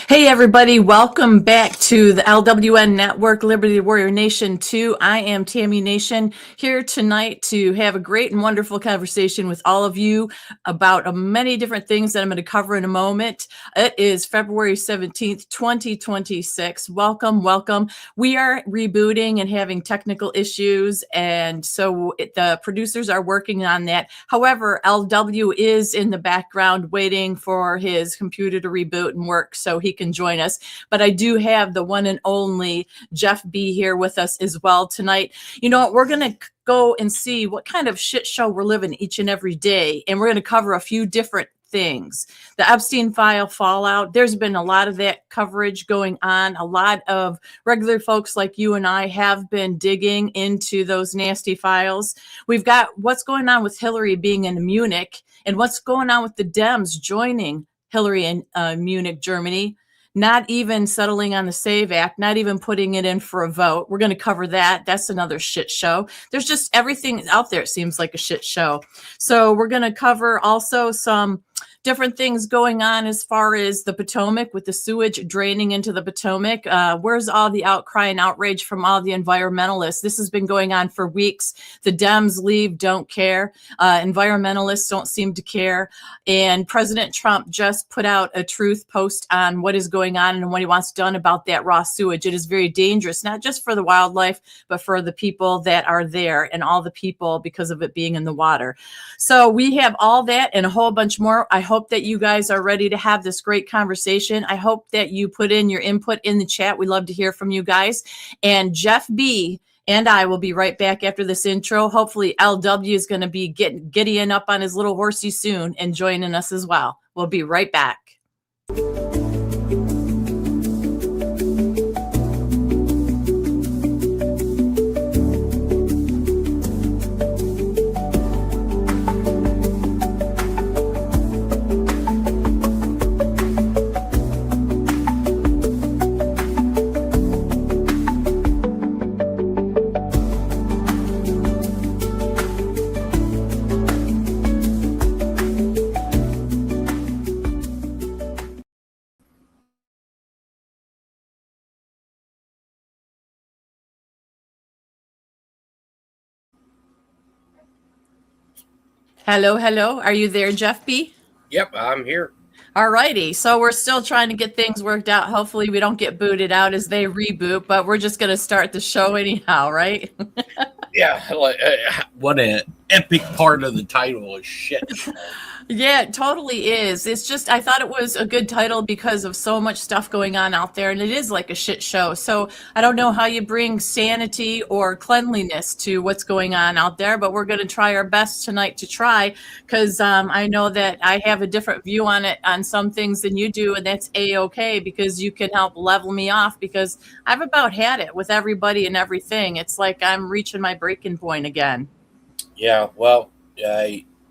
Hey everybody, welcome back to the LWN Network, Liberty Warrior Nation 2. I am Tammy Nation, here tonight to have a great and wonderful conversation with all of you about many different things that I'm going to cover in a moment. It is February 17th, 2026. Welcome. We are rebooting and having technical issues, and so the producers are working on that. However, LW is in the background waiting for his computer to reboot and work so he can join us. But I do have the one and only Jeff B here with us as well tonight. You know what? We're going to go and see what kind of shit show we're living each and every day. And we're going to cover a few different things. The Epstein file fallout, there's been a lot of that coverage going on. A lot of regular folks like you and I have been digging into those nasty files. We've got what's going on with Hillary being in Munich and what's going on with the Dems joining Hillary in Munich, Germany, not even settling on the SAVE Act, not even putting it in for a vote. We're going to cover that. That's another shit show. There's just everything out there. It seems like a shit show. So we're going to cover also some different things going on as far as the Potomac, with the sewage draining into the Potomac. Where's all the outcry and outrage from all the environmentalists? This has been going on for weeks. The Dems leave, don't care. Environmentalists don't seem to care. And President Trump just put out a truth post on what is going on and what he wants done about that raw sewage. It is very dangerous, not just for the wildlife, but for the people that are there and all the people because of it being in the water. So we have all that and a whole bunch more. I hope that you guys are ready to have this great conversation. I hope that you put in your input in the chat. We love to hear from you guys. And Jeff B and I will be right back after this intro. Hopefully LW is going to be giddying up on his little horsey soon and joining us as well. We'll be right back. Hello. Are you there, Jeff B? Yep, I'm here. All righty. So we're still trying to get things worked out. Hopefully we don't get booted out as they reboot, but we're just going to start the show anyhow, right? Yeah, what an epic part of the title is shit. Yeah, it totally is. It's just, I thought it was a good title because of so much stuff going on out there, and it is like a shit show. So I don't know how you bring sanity or cleanliness to what's going on out there, but we're going to try our best tonight to try, because I know that I have a different view on it on some things than you do, and that's A-okay, because you can help level me off, because I've about had it with everybody and everything. It's like I'm reaching my breaking point again. Yeah, well,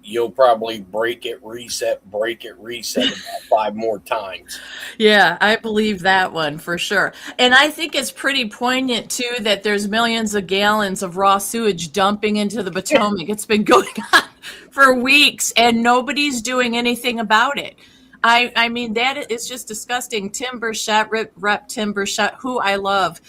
you'll probably break it, reset about 5 more times. Yeah, I believe that one for sure. And I think it's pretty poignant too that there's millions of gallons of raw sewage dumping into the Potomac. It's been going on for weeks and nobody's doing anything about it. I mean, that is just disgusting. Tim Burchett, Rep Tim Burchett, who I love.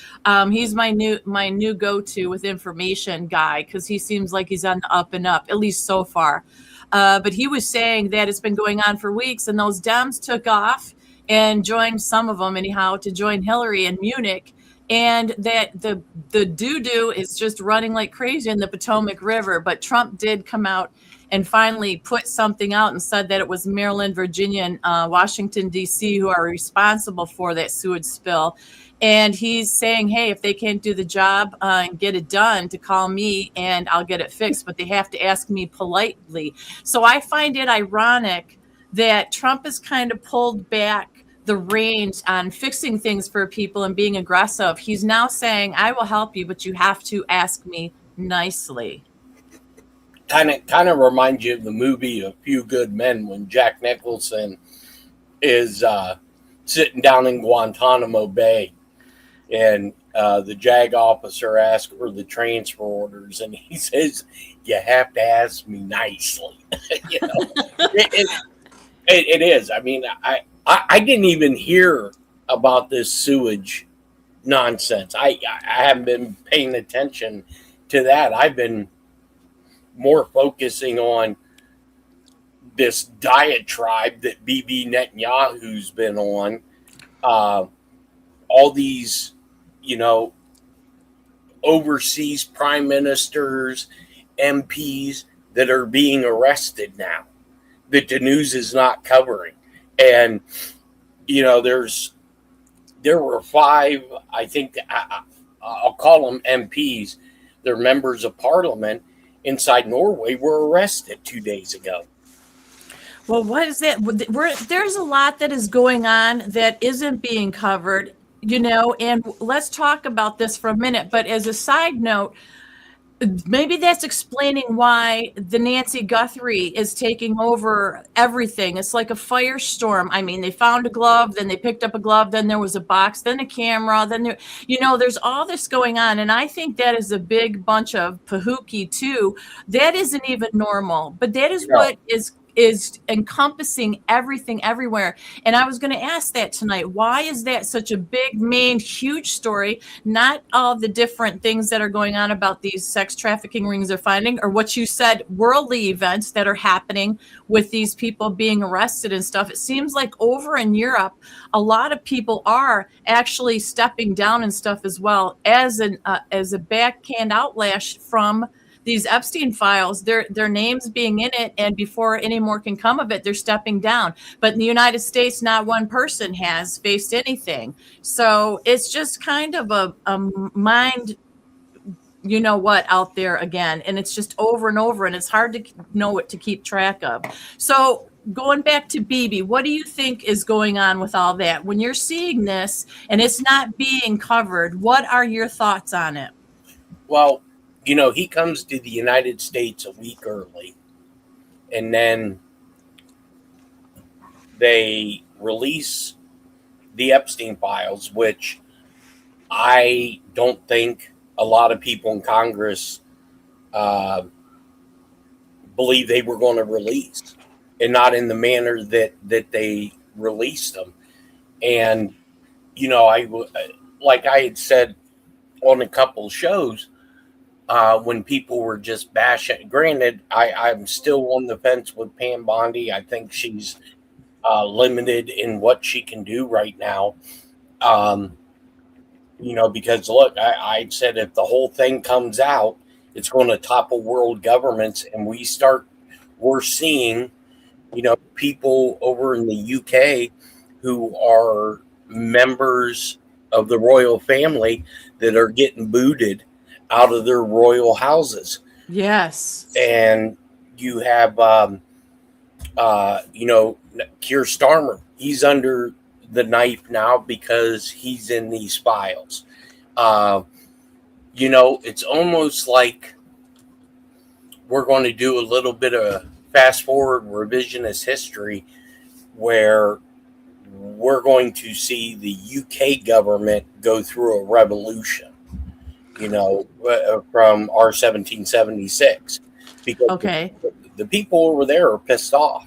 He's my new go-to with information guy, because he seems like he's on the up and up, at least so far. But he was saying that it's been going on for weeks, and those Dems took off and joined, some of them anyhow, to join Hillary in Munich, and that the doo-doo is just running like crazy in the Potomac River. But Trump did come out and finally put something out and said that it was Maryland, Virginia, and Washington, D.C. who are responsible for that sewage spill. And he's saying, hey, if they can't do the job and get it done, to call me and I'll get it fixed, but they have to ask me politely. So I find it ironic that Trump has kind of pulled back the reins on fixing things for people and being aggressive. He's now saying, I will help you, but you have to ask me nicely. Kind of reminds you of the movie A Few Good Men, when Jack Nicholson is sitting down in Guantanamo Bay, and the JAG officer asks for the transfer orders, and he says, "You have to ask me nicely." You know, it is. I mean, I didn't even hear about this sewage nonsense. I haven't been paying attention to that. I've been more focusing on this diatribe that Bibi Netanyahu's been on. All these, overseas prime ministers, MPs that are being arrested now that the news is not covering. And, there were 5, I think, I'll call them MPs, they're members of parliament inside Norway, were arrested 2 days ago. Well, what is that? There's a lot that is going on that isn't being covered, and let's talk about this for a minute. But as a side note, maybe that's explaining why the Nancy Guthrie is taking over everything. It's like a firestorm. I mean, they found a glove, then they picked up a glove, then there was a box, then a camera, then there's all this going on. And I think that is a big bunch of pahookie too. That isn't even normal, but that is what is encompassing everything everywhere. And I was going to ask that tonight. Why is that such a big, main, huge story? Not all the different things that are going on about these sex trafficking rings they're finding, or what you said, worldly events that are happening with these people being arrested and stuff. It seems like over in Europe, a lot of people are actually stepping down and stuff as well as a backhand outlash from these Epstein files, their names being in it, and before any more can come of it, they're stepping down. But in the United States, not one person has faced anything. So it's just kind of a mind, out there again. And it's just over and over, and it's hard to know what to keep track of. So going back to Bibi, what do you think is going on with all that? When you're seeing this and it's not being covered, what are your thoughts on it? Well, he comes to the United States a week early, and then they release the Epstein files, which I don't think a lot of people in Congress believe they were going to release, and not in the manner that they released them. And, like I had said on a couple shows, when people were just bashing. Granted, I'm still on the fence with Pam Bondi. I think she's limited in what she can do right now. Because look, I said if the whole thing comes out, it's going to topple world governments, and we're seeing, people over in the UK who are members of the royal family that are getting booted out of their royal houses. Yes. And you have, Keir Starmer. He's under the knife now because he's in these files. It's almost like we're going to do a little bit of fast forward revisionist history where we're going to see the UK government go through a revolution. From our 1776, because the people over there are pissed off.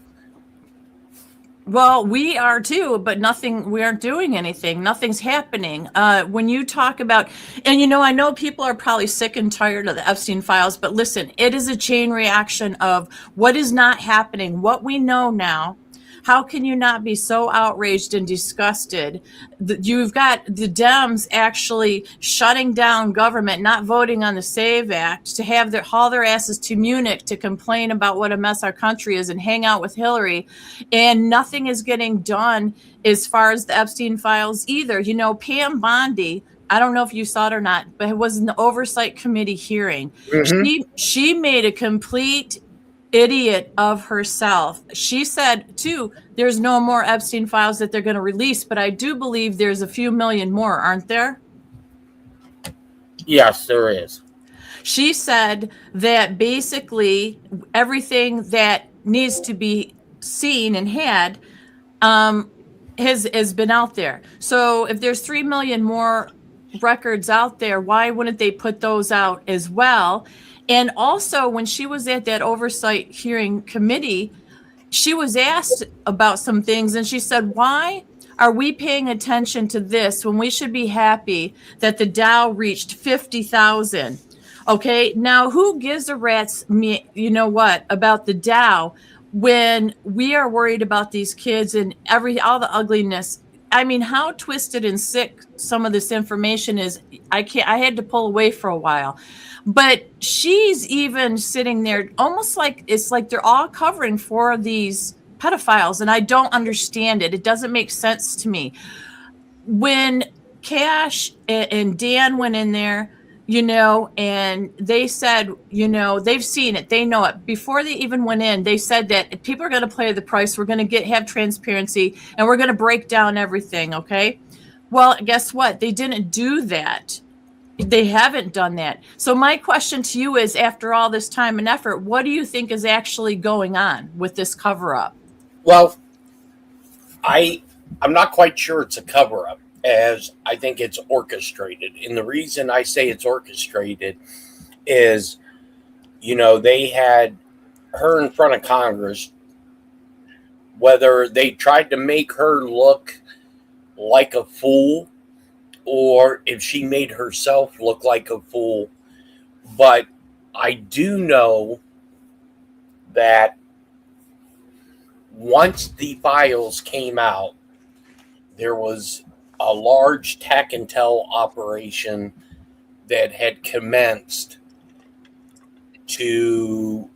Well, we are too, but we aren't doing anything. Nothing's happening. When you talk about, and I know people are probably sick and tired of the Epstein files, but listen, it is a chain reaction of what is not happening, what we know now. How can you not be so outraged and disgusted? You've got the Dems actually shutting down government, not voting on the SAVE Act, to haul their asses to Munich to complain about what a mess our country is and hang out with Hillary. And nothing is getting done as far as the Epstein files either. Pam Bondi, I don't know if you saw it or not, but it was in the Oversight Committee hearing. Mm-hmm. She made a complete idiot of herself. She said, too, there's no more Epstein files that they're going to release, but I do believe there's a few million more, aren't there? Yes, there is. She said that basically everything that needs to be seen and had has been out there. So if there's 3 million more records out there, why wouldn't they put those out as well? And also, when she was at that oversight hearing committee, she was asked about some things, and she said, why are we paying attention to this when we should be happy that the Dow reached 50,000? Okay, now who gives a rat's you know what about the Dow when we are worried about these kids and all the ugliness? I mean, how twisted and sick some of this information is. I had to pull away for a while. But she's even sitting there almost like it's like they're all covering for these pedophiles, and I don't understand it. It doesn't make sense to me. When Cash and Dan went in there, and they said, they've seen it, they know it. Before they even went in, they said that if people are going to pay the price, we're going to have transparency, and we're going to break down everything, okay? Well, guess what? They didn't do that. They haven't done that. So my question to you is, after all this time and effort, what do you think is actually going on with this cover-up? Well, I'm not quite sure it's a cover-up, as I think it's orchestrated. And the reason I say it's orchestrated is, they had her in front of Congress, whether they tried to make her look like a fool or if she made herself look like a fool. But I do know that once the files came out, there was a large tech intel operation that had commenced to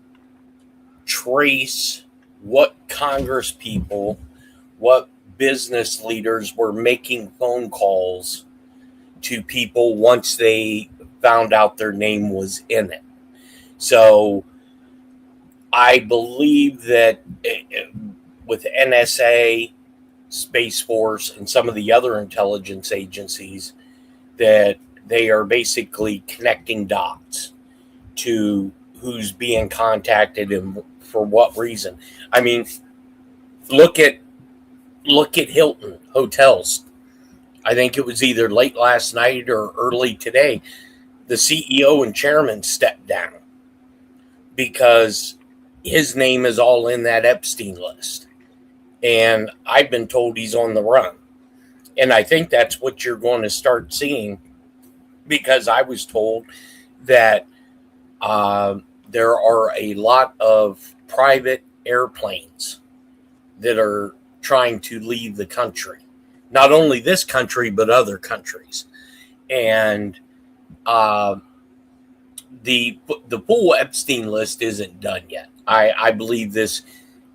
trace what Congress people, what business leaders were making phone calls to people once they found out their name was in it. So I believe that with NSA, Space Force, and some of the other intelligence agencies, that they are basically connecting dots to who's being contacted and for what reason. I mean, look at Hilton hotels. I think it was either late last night or early today. The CEO and chairman stepped down because his name is all in that Epstein list. And I've been told he's on the run. And I think that's what you're going to start seeing, because I was told that there are a lot of private airplanes that are trying to leave the country. Not only this country, but other countries. And the full Epstein list isn't done yet. I believe this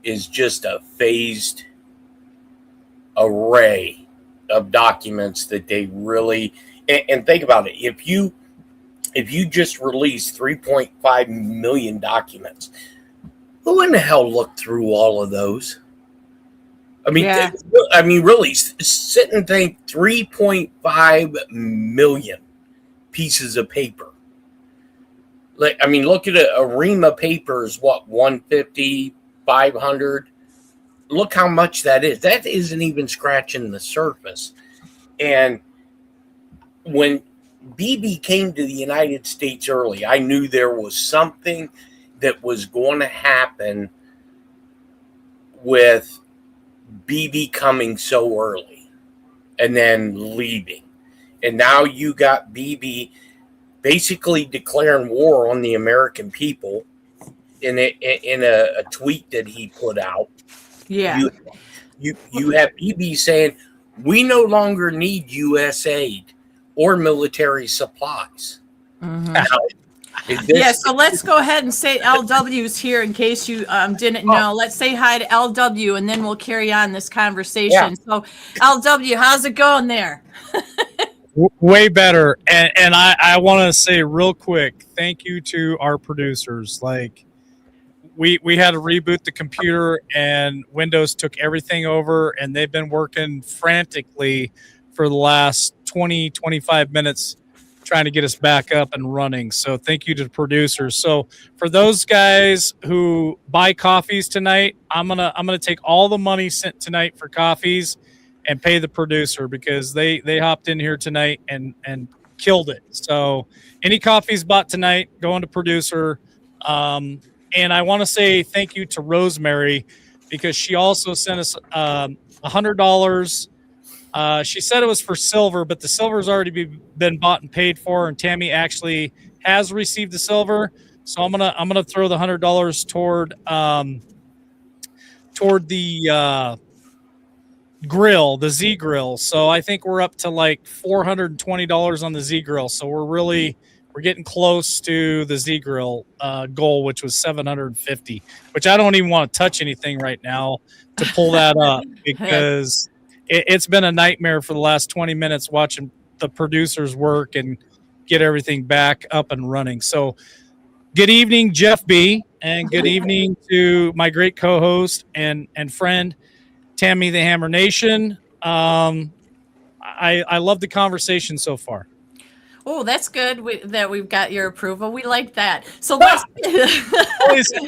is just a phased array of documents that they really, and think about it. If you just release 3.5 million documents, who in the hell looked through all of those? I mean, really, sit and think. 3.5 million pieces of paper. Look at a ream of paper is what, 150, 500. Look how much that is. That isn't even scratching the surface. And when Bibi came to the United States early, I knew there was something that was going to happen with Bibi coming so early and then leaving. And now you got Bibi basically declaring war on the American people in a tweet that he put out. Yeah. You have Bibi saying, we no longer need U.S. aid or military supplies. Mm-hmm. So let's go ahead and say LW's here in case you didn't know. Let's say hi to LW, and then we'll carry on this conversation. Yeah. So LW, how's it going there? Way better. And I want to say real quick, thank you to our producers. Like, we had to reboot the computer, and Windows took everything over, and they've been working frantically for the last 25 minutes trying to get us back up and running. So thank you to the producers. So for those guys who buy coffees tonight, I'm gonna take all the money sent tonight for coffees and pay the producer, because they hopped in here tonight and killed it. So any coffees bought tonight, going to producer. And I want to say thank you to Rosemary, because she also sent us $100 She said it was for silver, but the silver's already been bought and paid for, and Tammy actually has received the silver. So I'm gonna throw the $100 toward the grill, the Z grill. So I think we're up to like $420 on the Z grill. So we're getting close to the Z grill goal, which was 750, which I don't even want to touch anything right now to pull that up because it's been a nightmare for the last 20 minutes watching the producers work and get everything back up and running. So good evening, Jeff B, and good evening to my great co-host and friend, Tammy the Hammer Nation. I love the conversation so far. Oh, that's good that we've got your approval. We like that. So let's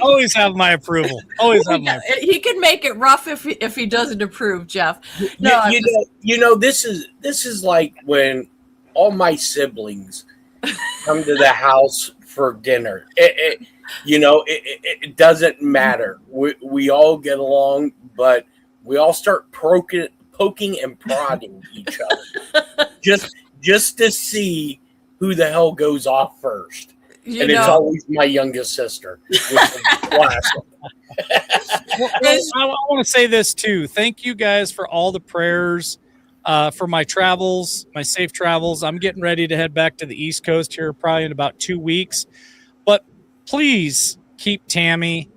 always have my approval. Always have my approval. He can make it rough if he doesn't approve, Jeff. No, this is like when all my siblings come to the house for dinner. It doesn't matter. We all get along, but we all start poking and prodding each other just to see who the hell goes off first. It's always my youngest sister, which is classic. I want to say this too. Thank you guys for all the prayers for my travels, my safe travels. I'm getting ready to head back to the East Coast here probably in about 2 weeks. But please keep Tammy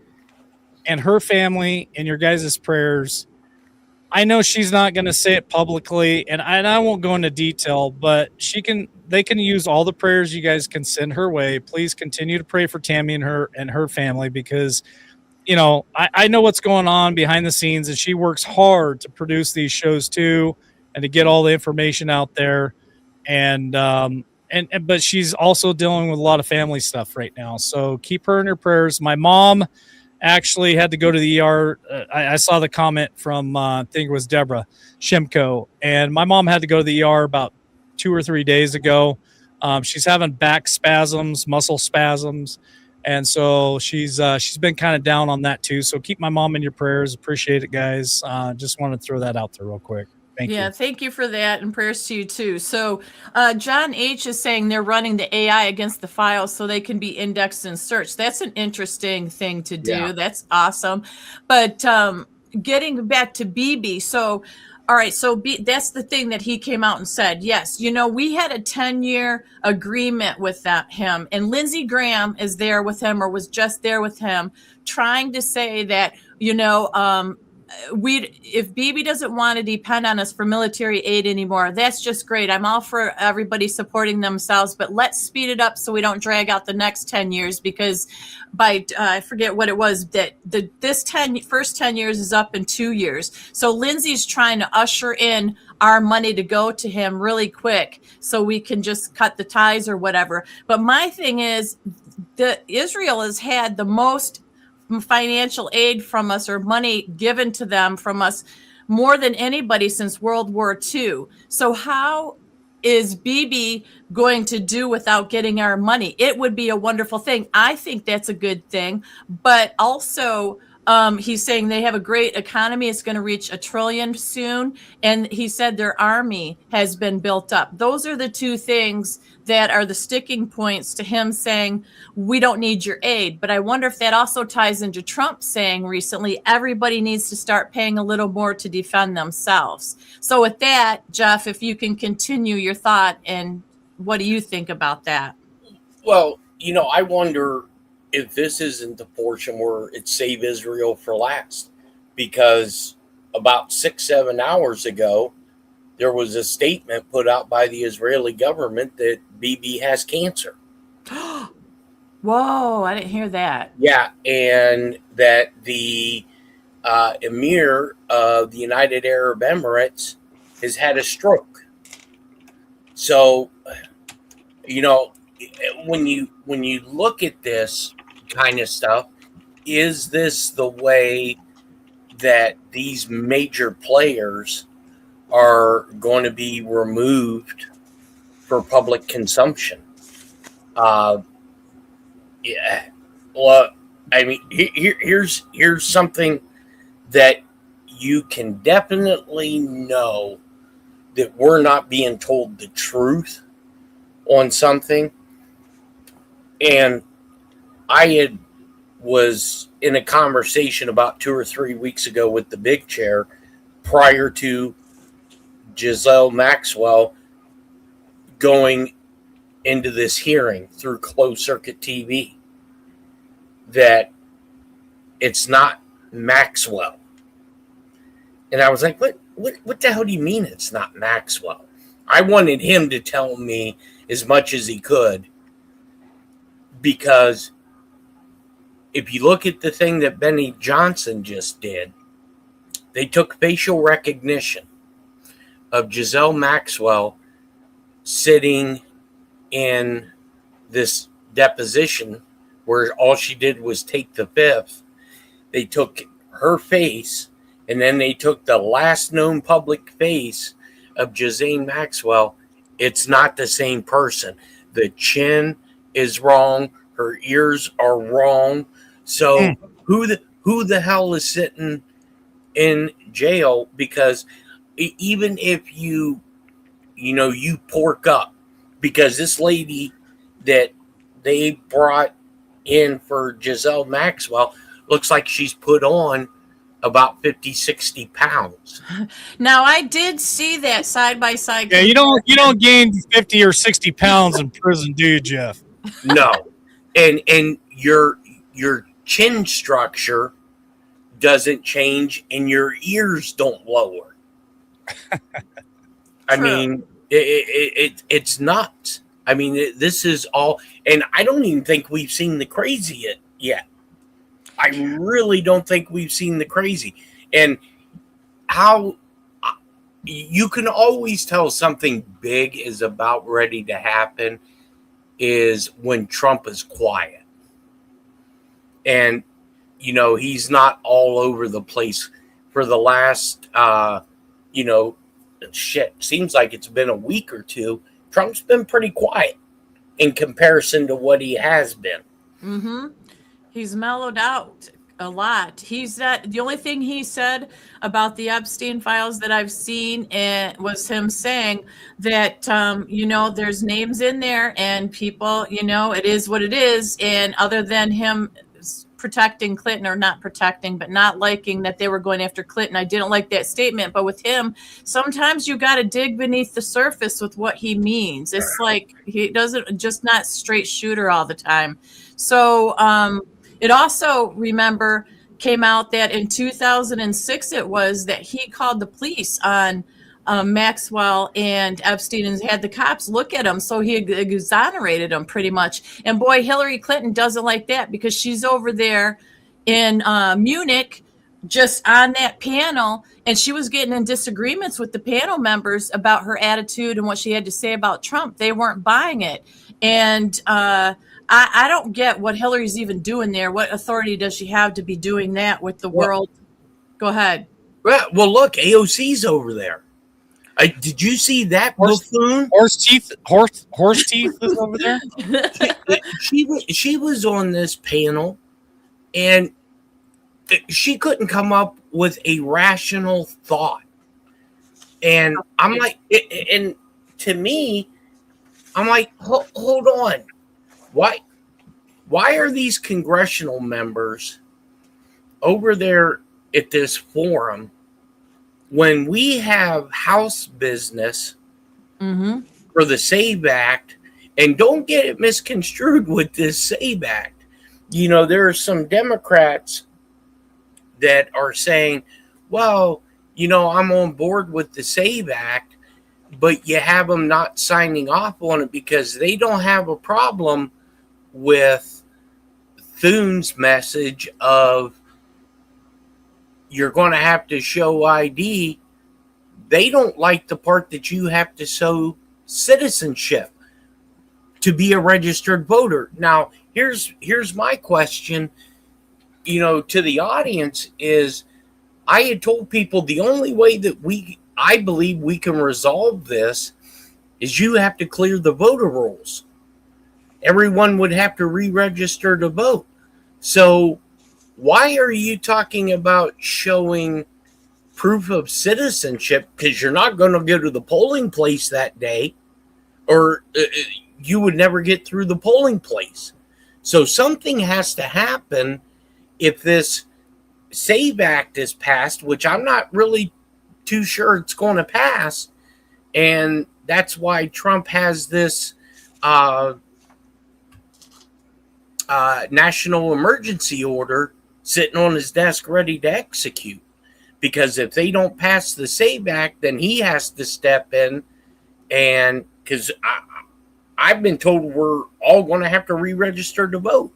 and her family in your guys' prayers. I know she's not going to say it publicly, and I won't go into detail, but they can use all the prayers you guys can send her way. Please continue to pray for Tammy and her family because, I know what's going on behind the scenes, and she works hard to produce these shows too, and to get all the information out there. But she's also dealing with a lot of family stuff right now. So keep her in your prayers. My mom actually had to go to the ER. I saw the comment from, I think it was Deborah Shimko, and my mom had to go to the ER about 2 or 3 days ago. She's having back spasms, muscle spasms. And so she's been kind of down on that too. So keep my mom in your prayers. Appreciate it, guys. Just want to throw that out there real quick. Thank you. Thank you for that, and prayers to you too. So John H is saying they're running the AI against the files so they can be indexed and searched. That's an interesting thing to do. Yeah. That's awesome. But getting back to Bibi, so all right, so that's the thing that he came out and said. Yes, we had a 10-year agreement with him, and Lindsey Graham is there with him, or was just there with him, trying to say that if Bibi doesn't want to depend on us for military aid anymore, that's just great. I'm all for everybody supporting themselves, but let's speed it up so we don't drag out the next 10 years because I forget what it was, that this first 10 years is up in 2 years. So Lindsey's trying to usher in our money to go to him really quick so we can just cut the ties or whatever. But my thing is, Israel has had the most financial aid from us, or money given to them from us, more than anybody since World War II. So how is Bibi going to do without getting our money? It would be a wonderful thing. I think that's a good thing. But also, he's saying they have a great economy. It's going to reach $1 trillion soon. And he said their army has been built up. Those are the two things that are the sticking points to him saying, we don't need your aid. But I wonder if that also ties into Trump saying recently, everybody needs to start paying a little more to defend themselves. So with that, Jeff, if you can continue your thought, and what do you think about that? Well, I wonder if this isn't the portion where it's save Israel for last, because about 6-7 hours ago, there was a statement put out by the Israeli government that Bibi has cancer. Whoa, I didn't hear that. Yeah, and that the Emir of the United Arab Emirates has had a stroke. So, when you look at this kind of stuff, is this the way that these major players are going to be removed for public consumption? Yeah. Well, I mean, here's something that you can definitely know that we're not being told the truth on something. And I was in a conversation about 2 or 3 weeks ago with the big chair prior to Giselle Maxwell going into this hearing through closed circuit TV that it's not Maxwell. And I was like, what the hell do you mean it's not Maxwell? I wanted him to tell me as much as he could, because if you look at the thing that Benny Johnson just did, they took facial recognition of Giselle Maxwell sitting in this deposition where all she did was take the fifth. They took her face, and then they took the last known public face of Giselle Maxwell. It's not the same person. The chin is wrong. Her ears are wrong. So who the hell is sitting in jail? Because even if you pork up, because this lady that they brought in for Giselle Maxwell looks like she's put on about 50, 60 pounds. Now, I did see that side by side. Yeah, you don't gain 50 or 60 pounds in prison, do you, Jeff? No. And your chin structure doesn't change and your ears don't lower. I mean, it's nuts. I mean, this is all, and I don't even think we've seen the crazy yet. I really don't think we've seen the crazy. And how you can always tell something big is about ready to happen is when Trump is quiet. And, he's not all over the place for the last, seems like it's been a week or two. Trump's been pretty quiet in comparison to what he has been. Mm-hmm. He's mellowed out a lot. He's not, the only thing he said about the Epstein files that I've seen was him saying that, there's names in there and people, it is what it is. And other than him protecting Clinton, or not protecting, but not liking that they were going after Clinton, I didn't like that statement. But with him, sometimes you got to dig beneath the surface with what he means. It's like he doesn't, just not straight shooter all the time. So, it also, remember, came out that in 2006, it was that he called the police on Maxwell and Epstein and had the cops look at him. So he exonerated him pretty much. And boy, Hillary Clinton doesn't like that, because she's over there in Munich just on that panel. And she was getting in disagreements with the panel members about her attitude and what she had to say about Trump. They weren't buying it. And I don't get what Hillary's even doing there. What authority does she have to be doing that with the world? Go ahead. Well, look, AOC's over there. Did you see that buffoon? Horse teeth is over there. She was on this panel, and she couldn't come up with a rational thought. And I'm like, and to me, I'm like, hold on. Why are these congressional members over there at this forum when we have House business for the SAVE Act? And don't get it misconstrued with this SAVE Act. There are some Democrats that are saying, well, I'm on board with the SAVE Act, but you have them not signing off on it because they don't have a problem with Thune's message of you're going to have to show ID. They don't like the part that you have to show citizenship to be a registered voter. Now, here's my question, to the audience is, I had told people the only way that I believe we can resolve this is you have to clear the voter rolls. Everyone would have to re-register to vote. So why are you talking about showing proof of citizenship because you're not going to go to the polling place that day, or you would never get through the polling place. So something has to happen if this SAVE Act is passed, which I'm not really too sure it's going to pass. And that's why Trump has this national emergency order sitting on his desk ready to execute. Because if they don't pass the SAVE Act, then he has to step in. And because I've been told we're all going to have to re-register to vote.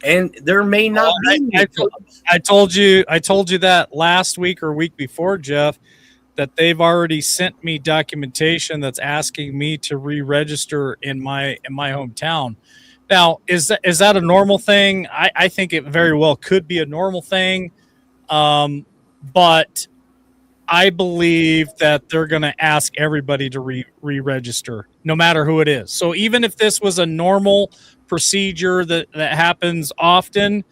And there may not be. I told you that last week or week before, Jeff, that they've already sent me documentation that's asking me to re-register in my hometown. Now, is that a normal thing? I think it very well could be a normal thing, but I believe that they're going to ask everybody to re-register, no matter who it is. So even if this was a normal procedure that happens often,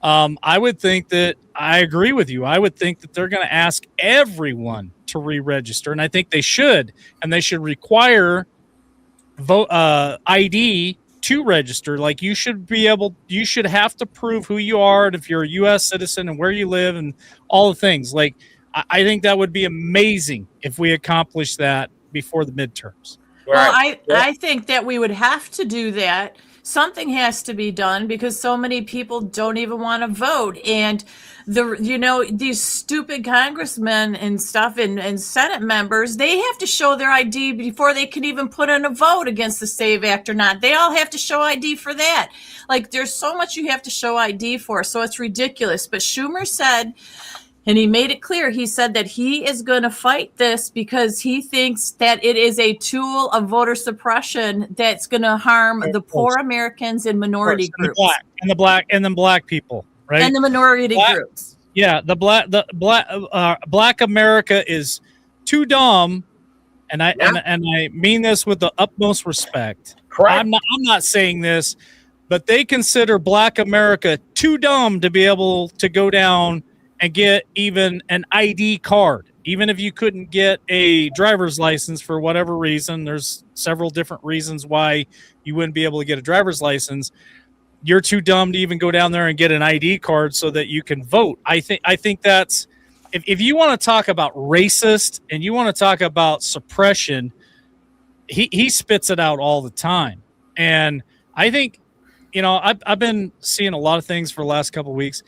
I would think that I agree with you. I would think that they're going to ask everyone to re-register, and I think they should, and they should require ID to register. Like you should have to prove who you are, and if you're a U.S. citizen and where you live and all the things. Like I think that would be amazing if we accomplish that before the midterms. Well, I think that we would have to do that. Something has to be done because so many people don't even want to vote. And these stupid congressmen and stuff and Senate members, they have to show their ID before they can even put in a vote against the SAVE Act or not. They all have to show ID for that. Like there's so much you have to show ID for. So it's ridiculous. But Schumer said, and he made it clear, he said that he is going to fight this because he thinks that it is a tool of voter suppression that's going to harm the poor Americans and minority groups. And the black people, right? And the minority groups. Yeah, the black America is too dumb, and I mean this with the utmost respect. Correct. I'm not saying this, but they consider black America too dumb to be able to go down and get even an ID card. Even if you couldn't get a driver's license for whatever reason, there's several different reasons why you wouldn't be able to get a driver's license. You're too dumb to even go down there and get an ID card so that you can vote. I think that's, if you want to talk about racist and you want to talk about suppression, he spits it out all the time. And I think, I've been seeing a lot of things for the last couple of weeks.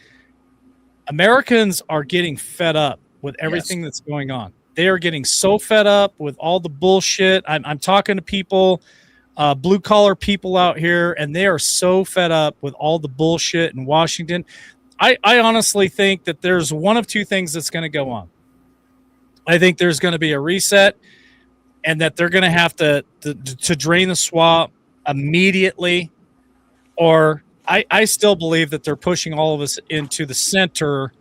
Americans are getting fed up with everything that's going on. They are getting so fed up with all the bullshit. I'm talking to people, blue collar people out here, and they are so fed up with all the bullshit in Washington. I honestly think that there's one of two things that's going to go on. I think there's going to be a reset, and that they're going to have to drain the swamp immediately, or I still believe that they're pushing all of us into the center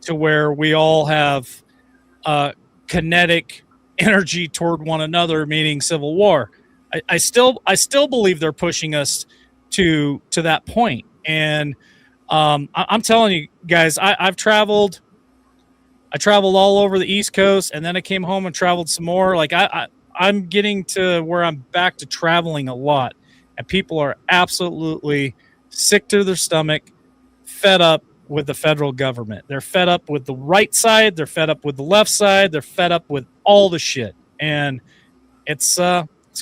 to where we all have kinetic energy toward one another, meaning civil war. I still believe they're pushing us to that point. And I'm telling you guys, I traveled all over the East Coast, and then I came home and traveled some more. Like I'm getting to where I'm back to traveling a lot, and people are absolutely sick to their stomach, fed up with the federal government. They're fed up with the right side. They're fed up with the left side. They're fed up with all the shit. And it's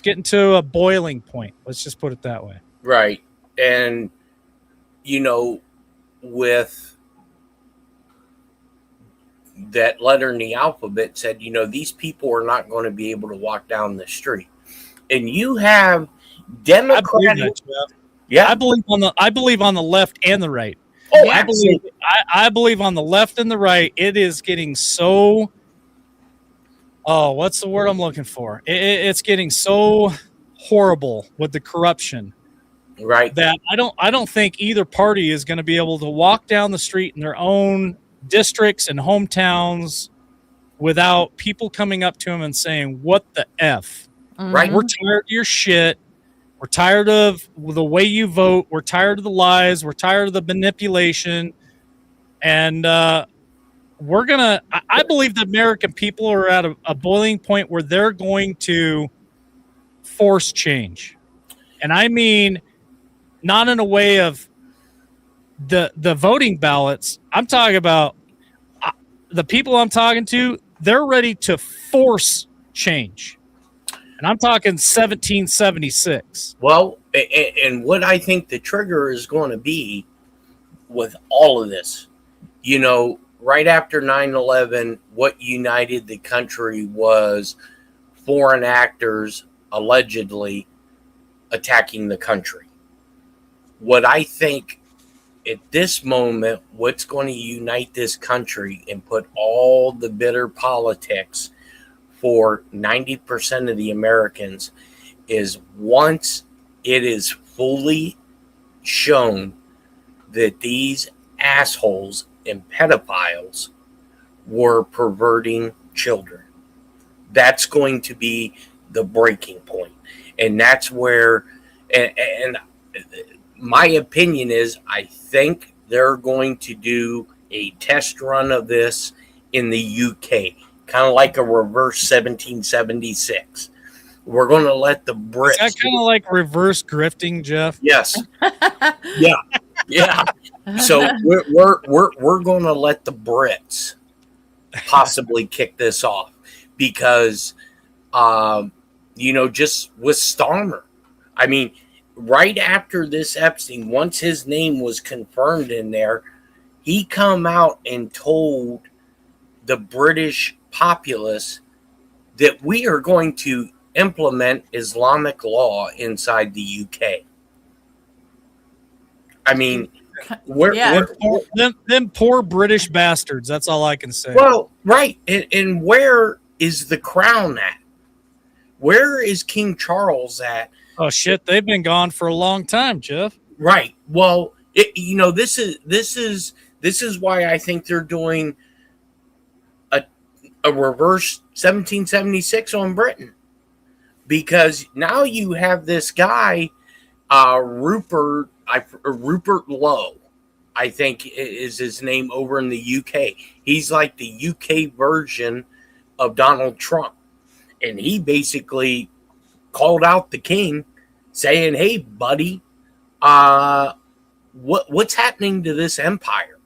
getting to a boiling point. Let's just put it that way. Right. And, with that letter in the alphabet said, these people are not going to be able to walk down the street. And you have Democratic. Yeah, I believe on the left and the right. Oh, yeah, I believe on the left and the right. It is getting so. Oh, what's the word I'm looking for? It's getting so horrible with the corruption, right? That I don't think either party is going to be able to walk down the street in their own districts and hometowns without people coming up to them and saying, "What the f? Right? We're tired of your shit. We're tired of the way you vote. We're tired of the lies. We're tired of the manipulation. And I I believe the American people are at a boiling point where they're going to force change. And I mean, not in a way of the voting ballots. I'm talking about the people I'm talking to. They're ready to force change. And I'm talking 1776. Well, and what I think the trigger is going to be with all of this, right after 9/11, what united the country was foreign actors allegedly attacking the country. What I think at this moment, what's going to unite this country and put all the bitter politics for 90% of the Americans is once it is fully shown that these assholes and pedophiles were perverting children. That's going to be the breaking point. And that's where, and my opinion is, I think they're going to do a test run of this in the UK, kind of like a reverse 1776. We're going to let the Brits. Is that kind of like reverse grifting, Jeff? Yes. Yeah. So we're going to let the Brits possibly kick this off because, just with Starmer. I mean, right after this Epstein, once his name was confirmed in there, he come out and told the British populace that we are going to implement Islamic law inside the UK. I mean, them poor British bastards. That's all I can say. Well, right. And where is the crown at? Where is King Charles at? Oh shit, they've been gone for a long time, Jeff. Right. Well, this is why I think they're doing a reverse 1776 on Britain, because now you have this guy, Rupert Lowe, I think is his name, over in the UK. He's like the UK version of Donald Trump, and he basically called out the king, saying, "Hey, buddy, what's happening to this empire?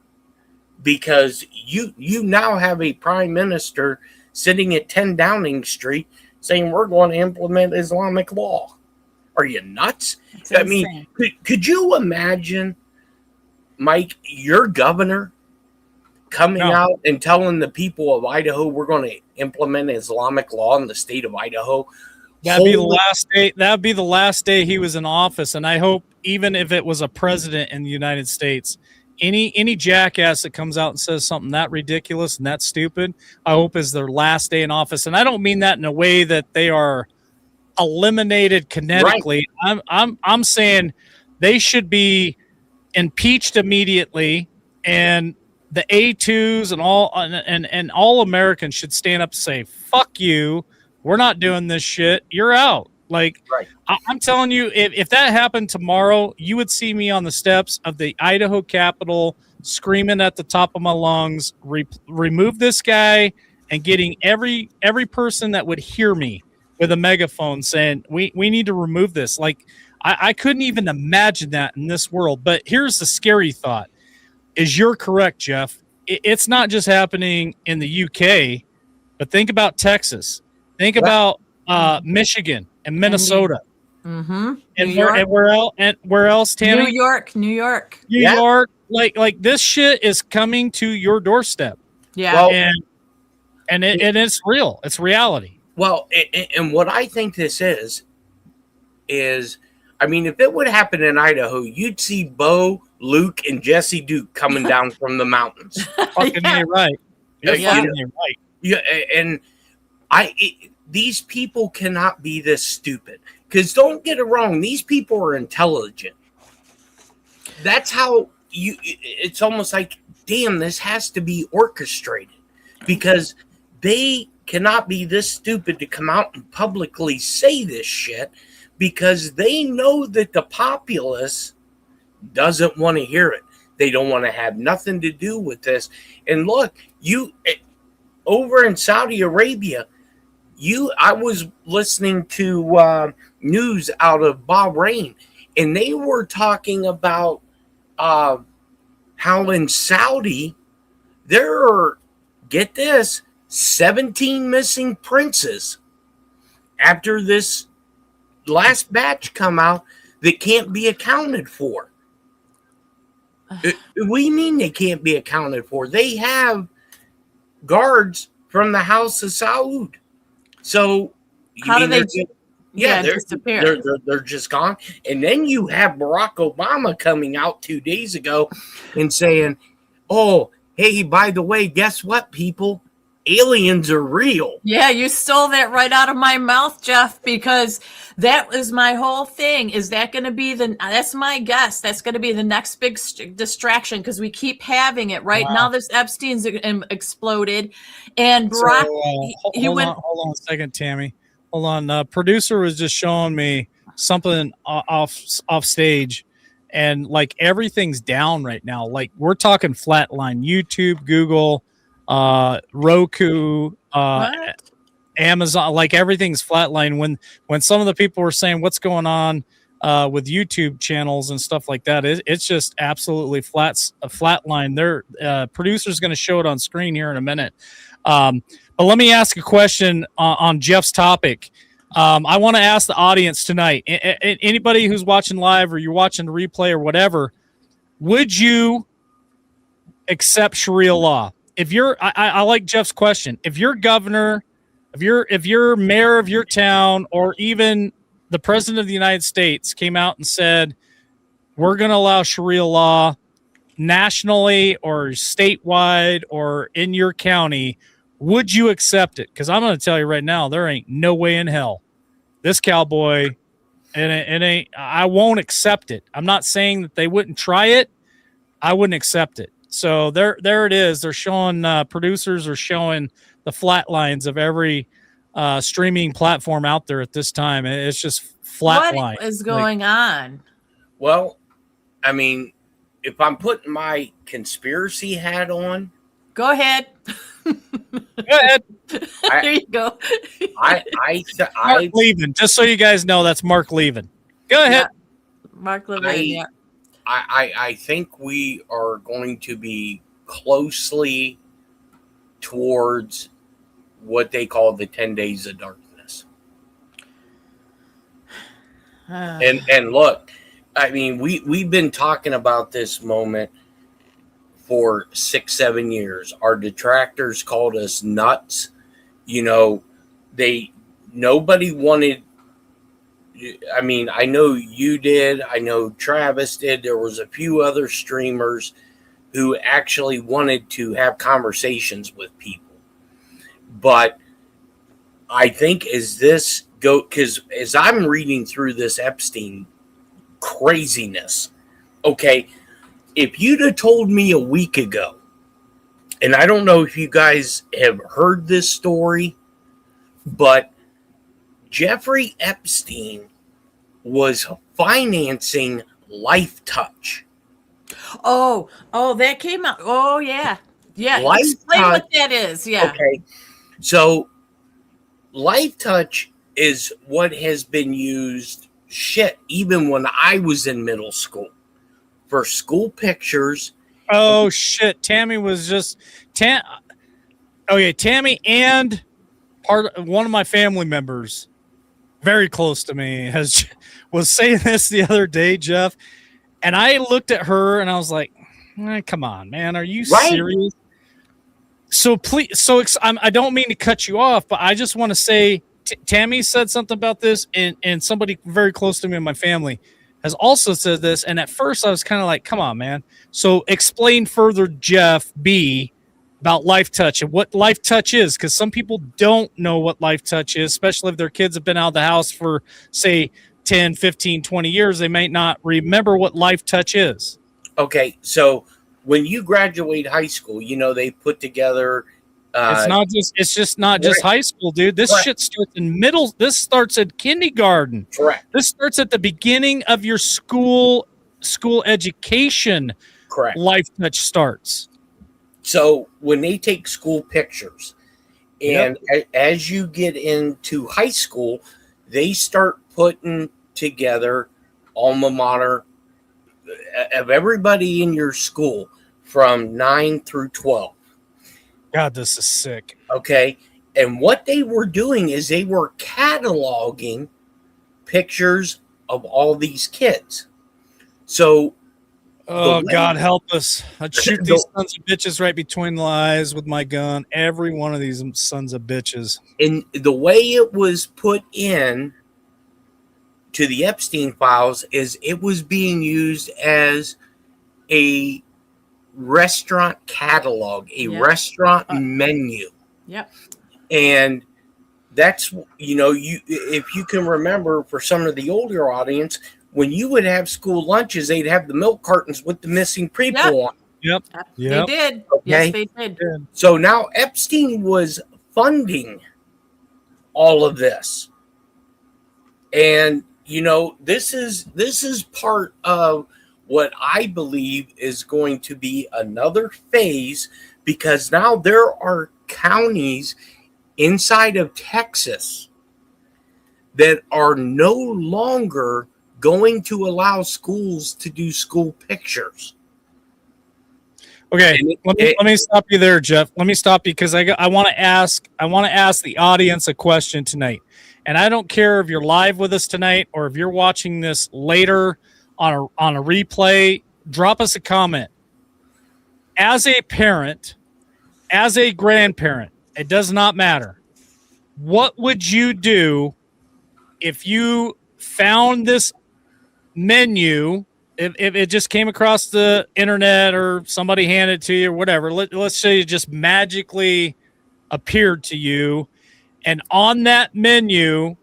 Because you now have a prime minister sitting at 10 Downing Street saying we're going to implement Islamic law. Are you nuts?" I mean, could you imagine, Mike, your governor coming out and telling the people of Idaho we're going to implement Islamic law in the state of Idaho? That'd be the last day. That'd be the last day he was in office. And I hope, even if it was a president in the United States, any jackass that comes out and says something that ridiculous and that stupid, I hope is their last day in office. And I don't mean that in a way that they are eliminated kinetically. Right. I'm saying they should be impeached immediately, and the A2s and all Americans should stand up and say, "Fuck you. We're not doing this shit. You're out." Like, right. I'm telling you, if that happened tomorrow, you would see me on the steps of the Idaho Capitol screaming at the top of my lungs, remove this guy, and getting every person that would hear me with a megaphone saying, we need to remove this. Like, I couldn't even imagine that in this world. But here's the scary thought, is you're correct, Jeff. It's not just happening in the UK, but think about Texas. Think about Michigan and Minnesota, mm-hmm. and where else, Tammy? New York. Like this shit is coming to your doorstep. Yeah, well, and it's real. It's reality. Well, and what I think this is, I mean, if it would happen in Idaho, you'd see Bo, Luke, and Jesse Duke coming down from the mountains. Fucking right. You're right. Yeah, and these people cannot be this stupid. Because don't get it wrong, these people are intelligent. That's how it's almost like, damn, this has to be orchestrated. Because they cannot be this stupid to come out and publicly say this shit, because they know that the populace doesn't want to hear it. They don't want to have nothing to do with this. And look, over in Saudi Arabia, I was listening to news out of Bahrain, and they were talking about how in Saudi there are, get this, 17 missing princes after this last batch come out that can't be accounted for. We mean they can't be accounted for. They have guards from the House of Saud. So how do they disappear? They're just gone. And then you have Barack Obama coming out 2 days ago and saying, "Oh, hey, by the way, guess what, people? Aliens are real." Yeah, you stole that right out of my mouth, Jeff, because that was my whole thing. Is that going to be that's my guess. That's going to be the next big distraction, because we keep having it right now. This Epstein's exploded, and Barack, hold on a second, Tammy. Hold on. Producer was just showing me something off stage, and like everything's down right now. Like we're talking flatline. YouTube, Google, Roku, Amazon, like everything's flatline. When some of the people were saying what's going on with YouTube channels and stuff like that, it's just absolutely flatline. Their producer's going to show it on screen here in a minute. But let me ask a question on Jeff's topic. I want to ask the audience tonight, anybody who's watching live or you're watching the replay or whatever, would you accept Sharia law? If you're, I like Jeff's question. If you're governor, if you're mayor of your town, or even the president of the United States came out and said, we're going to allow Sharia law nationally or statewide or in your county, would you accept it? Because I'm going to tell you right now, there ain't no way in hell. This cowboy, I won't accept it. I'm not saying that they wouldn't try it. I wouldn't accept it. So there it is. They're showing, producers are showing the flat lines of every streaming platform out there at this time. It's just flat line. What is going on? Well, I mean, if I'm putting my conspiracy hat on, go ahead. Go ahead. There you go. Mark Levin, just so you guys know, that's Mark Levin. Go ahead. Yeah. Mark Levin, yeah. I think we are going to be closely towards what they call the 10 days of darkness. And look, I mean, we've been talking about this moment for 6-7 years. Our detractors called us nuts. You know, nobody wanted. I mean, I know you did. I know Travis did. There was a few other streamers who actually wanted to have conversations with people. But I think because as I'm reading through this Epstein craziness, okay, if you'd have told me a week ago, and I don't know if you guys have heard this story, but Jeffrey Epstein was financing LifeTouch. Oh, that came out. Oh, yeah. Yeah. Explain what that is. Yeah. Okay. So LifeTouch is what has been used even when I was in middle school for school pictures. Oh shit. Tammy was just Tammy and one of my family members very close to me was saying this the other day, Jeff, and I looked at her and I was like, come on, man, are you serious? So please, I don't mean to cut you off, but I just want to say Tammy said something about this, and somebody very close to me in my family has also said this, and at first I was kind of like, come on, man. So explain further, Jeff B., about LifeTouch and what LifeTouch is, because some people don't know what LifeTouch is, especially if their kids have been out of the house for, say, 10, 15, 20 years. They might not remember what LifeTouch is. Okay, so when you graduate high school, you know, they put together... it's just not just high school, dude. This shit starts in this starts at kindergarten. Correct. This starts at the beginning of your school education. Correct. LifeTouch starts. So when they take school pictures, And as you get into high school, they start putting together alma mater of everybody in your school from 9 through 12. God, this is sick. Okay. And what they were doing is they were cataloging pictures of all these kids. So, oh, God help us. I'd shoot these sons of bitches right between the eyes with my gun. Every one of these sons of bitches. And the way it was put in to the Epstein files is it was being used as a restaurant catalog, a restaurant menu. Yep. And that's, if you can remember, for some of the older audience, when you would have school lunches, they'd have the milk cartons with the missing people on. Yep. They did. Okay. Yes, they did. So now Epstein was funding all of this. And, this is part of what I believe is going to be another phase, because now there are counties inside of Texas that are no longer going to allow schools to do school pictures. Okay, let me stop you there, Jeff. Let me stop you because I want to ask the audience a question tonight. And I don't care if you're live with us tonight or if you're watching this later on a replay, drop us a comment. As a parent, as a grandparent, it does not matter. What would you do if you found this menu, if it just came across the internet or somebody handed it to you or whatever? Let's say it just magically appeared to you, and on that menu,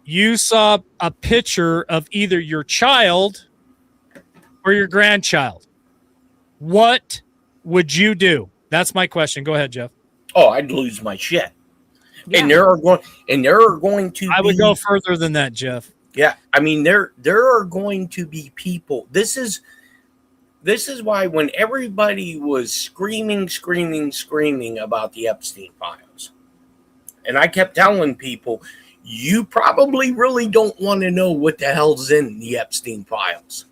you saw a picture of either your child or your grandchild. What would you do? That's my question. Go ahead, Jeff. Oh, I'd lose my shit. Yeah. And there are going to I would go further than that, Jeff. Yeah, I mean there are going to be people. This is why when everybody was screaming about the Epstein files, and I kept telling people, you probably really don't want to know what the hell's in the Epstein files,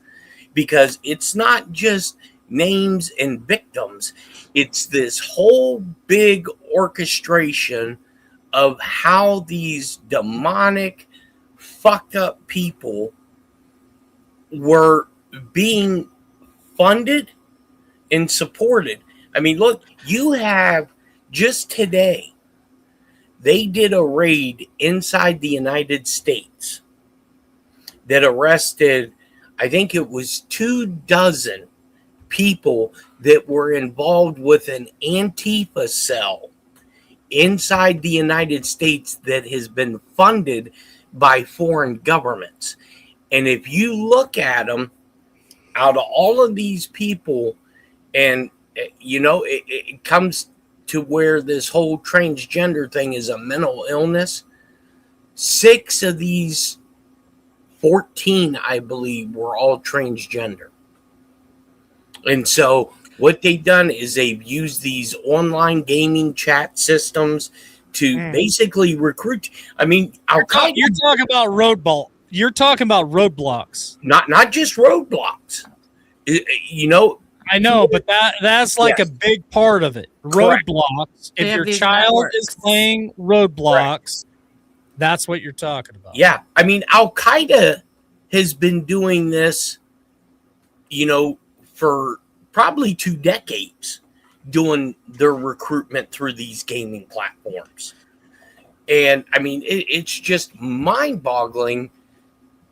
because it's not just names and victims. It's this whole big orchestration of how these demonic, fucked up people were being funded and supported. I mean, look, you have just today, they did a raid inside the United States that arrested, I think it was 24 people that were involved with an Antifa cell inside the United States that has been funded by foreign governments. And if you look at them, out of all of these people, and it comes to where this whole transgender thing is a mental illness, 6 of these 14, I believe, were all transgender. And so what they've done is they've used these online gaming chat systems to basically recruit. I mean, you're talking about roadblock. You're talking about roadblocks. Not just roadblocks. I know, but that's like a big part of it. Correct. Roadblocks. If your child is playing roadblocks, that's what you're talking about. Yeah. I mean, Al-Qaeda has been doing this, for probably 2 decades, doing their recruitment through these gaming platforms. And I mean, it's just mind-boggling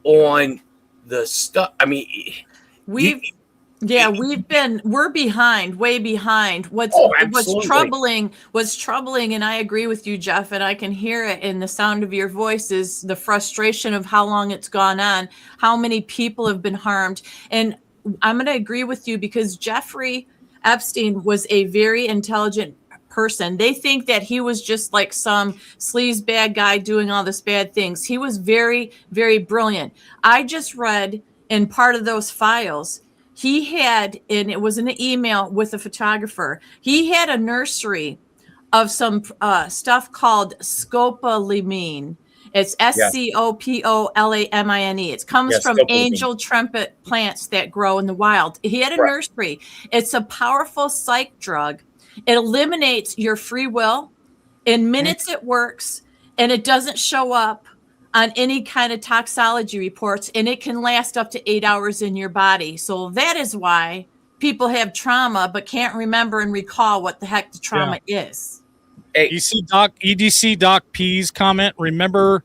on the stuff. I mean, we're behind, way behind. What's troubling, and I agree with you, Jeff, and I can hear it in the sound of your voice, is the frustration of how long it's gone on, how many people have been harmed. And I'm going to agree with you, because Jeffrey Epstein was a very intelligent person. They think that he was just like some sleaze bad guy doing all this bad things. He was very, very brilliant. I just read in part of those files, he had, and it was in an email with a photographer, he had a nursery of some stuff called scopolamine. It's SCOPOLAMINE. It comes from scopolamine. angel trumpet plants that grow in the wild. He had a nursery. It's a powerful psych drug. It eliminates your free will. In minutes it works, and it doesn't show up on any kind of toxology reports, and it can last up to 8 hours in your body. So that is why people have trauma but can't remember and recall what the heck the trauma is. Hey. You see EDC Doc P's comment. Remember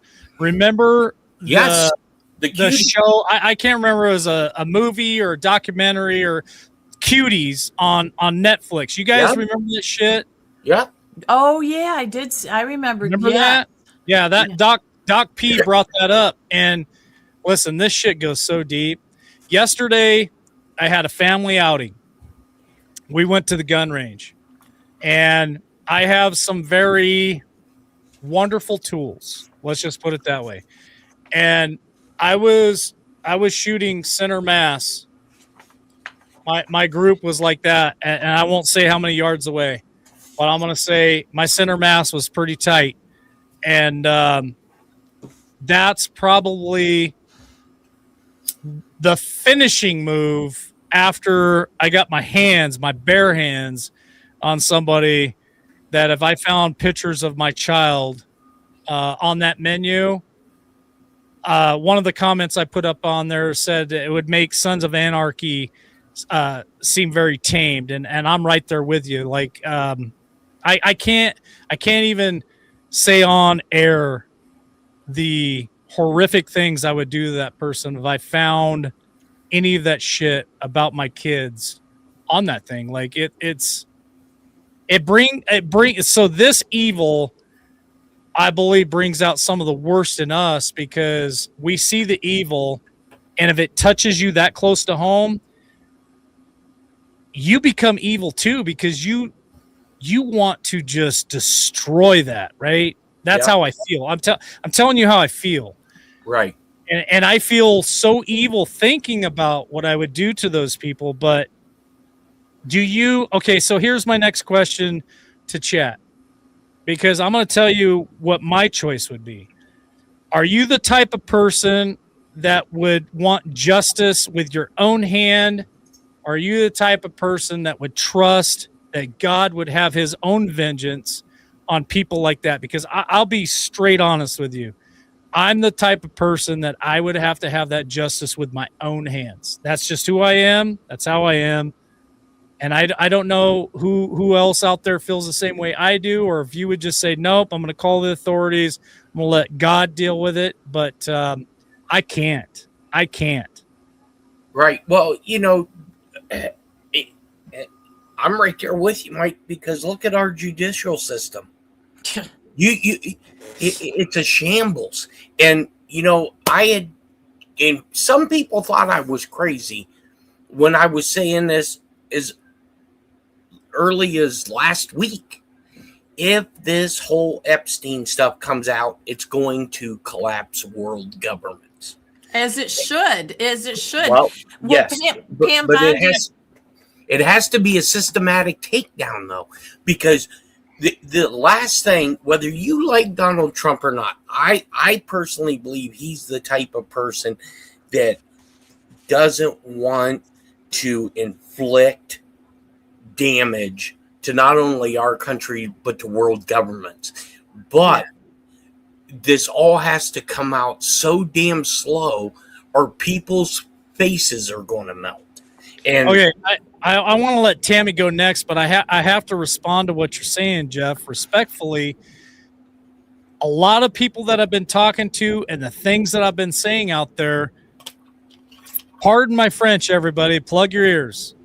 yes, the show. I can't remember if it was a movie or a documentary or Cuties on Netflix. You guys remember this shit? Yeah. Oh yeah, I did. I remember that? Yeah, Doc P brought that up. And listen, this shit goes so deep. Yesterday, I had a family outing. We went to the gun range, and I have some very wonderful tools. Let's just put it that way. And I was shooting center mass. My group was like that, and I won't say how many yards away, but I'm going to say my center mass was pretty tight. And that's probably the finishing move after I got my bare hands on somebody, that if I found pictures of my child on that menu, one of the comments I put up on there said it would make Sons of Anarchy seem very tamed, and I'm right there with you. Like I can't even say on air the horrific things I would do to that person if I found any of that shit about my kids on that thing. Like it brings so this evil, I believe, brings out some of the worst in us, because we see the evil, and if it touches you that close to home, you become evil too, because you want to just destroy that, right? That's how I feel. I'm telling you how I feel. Right. And I feel so evil thinking about what I would do to those people. But okay, so here's my next question to chat, because I'm going to tell you what my choice would be. Are you the type of person that would want justice with your own hand? Are you the type of person that would trust that God would have his own vengeance on people like that? Because I'll be straight honest with you. I'm the type of person that I would have to have that justice with my own hands. That's just who I am. That's how I am. And I don't know who else out there feels the same way I do, or if you would just say, nope, I'm going to call the authorities. I'm going to let God deal with it. But I can't. Right. Well, I'm right there with you, Mike, because look at our judicial system. It's a shambles. And, and some people thought I was crazy when I was saying this as early as last week. If this whole Epstein stuff comes out, it's going to collapse world governments. As it should. Well, yes. But it has to be a systematic takedown, though, because the last thing, whether you like Donald Trump or not, I personally believe he's the type of person that doesn't want to inflict damage to not only our country, but to world governments. But this all has to come out so damn slow, or people's faces are going to melt. And okay, I want to let Tammy go next, but I have to respond to what you're saying, Jeff, respectfully. A lot of people that I've been talking to and the things that I've been saying out there, pardon my French, everybody, plug your ears.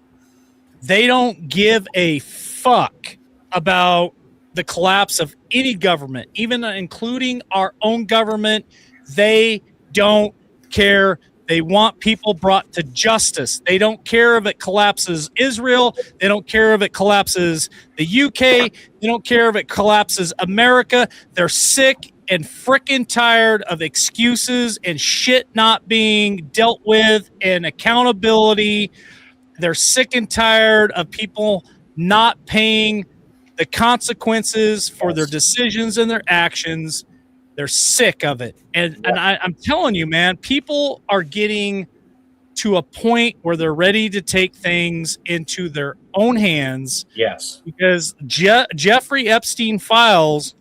They don't give a fuck about the collapse of any government, even including our own government. They don't care. They want people brought to justice. They don't care if it collapses Israel. They don't care if it collapses the UK. They don't care if it collapses America. They're sick and frickin' tired of excuses and shit not being dealt with and accountability. They're sick and tired of people not paying the consequences for their decisions and their actions. They're sick of it. And I'm telling you, man, people are getting to a point where they're ready to take things into their own hands. Yes. Because Jeffrey Epstein files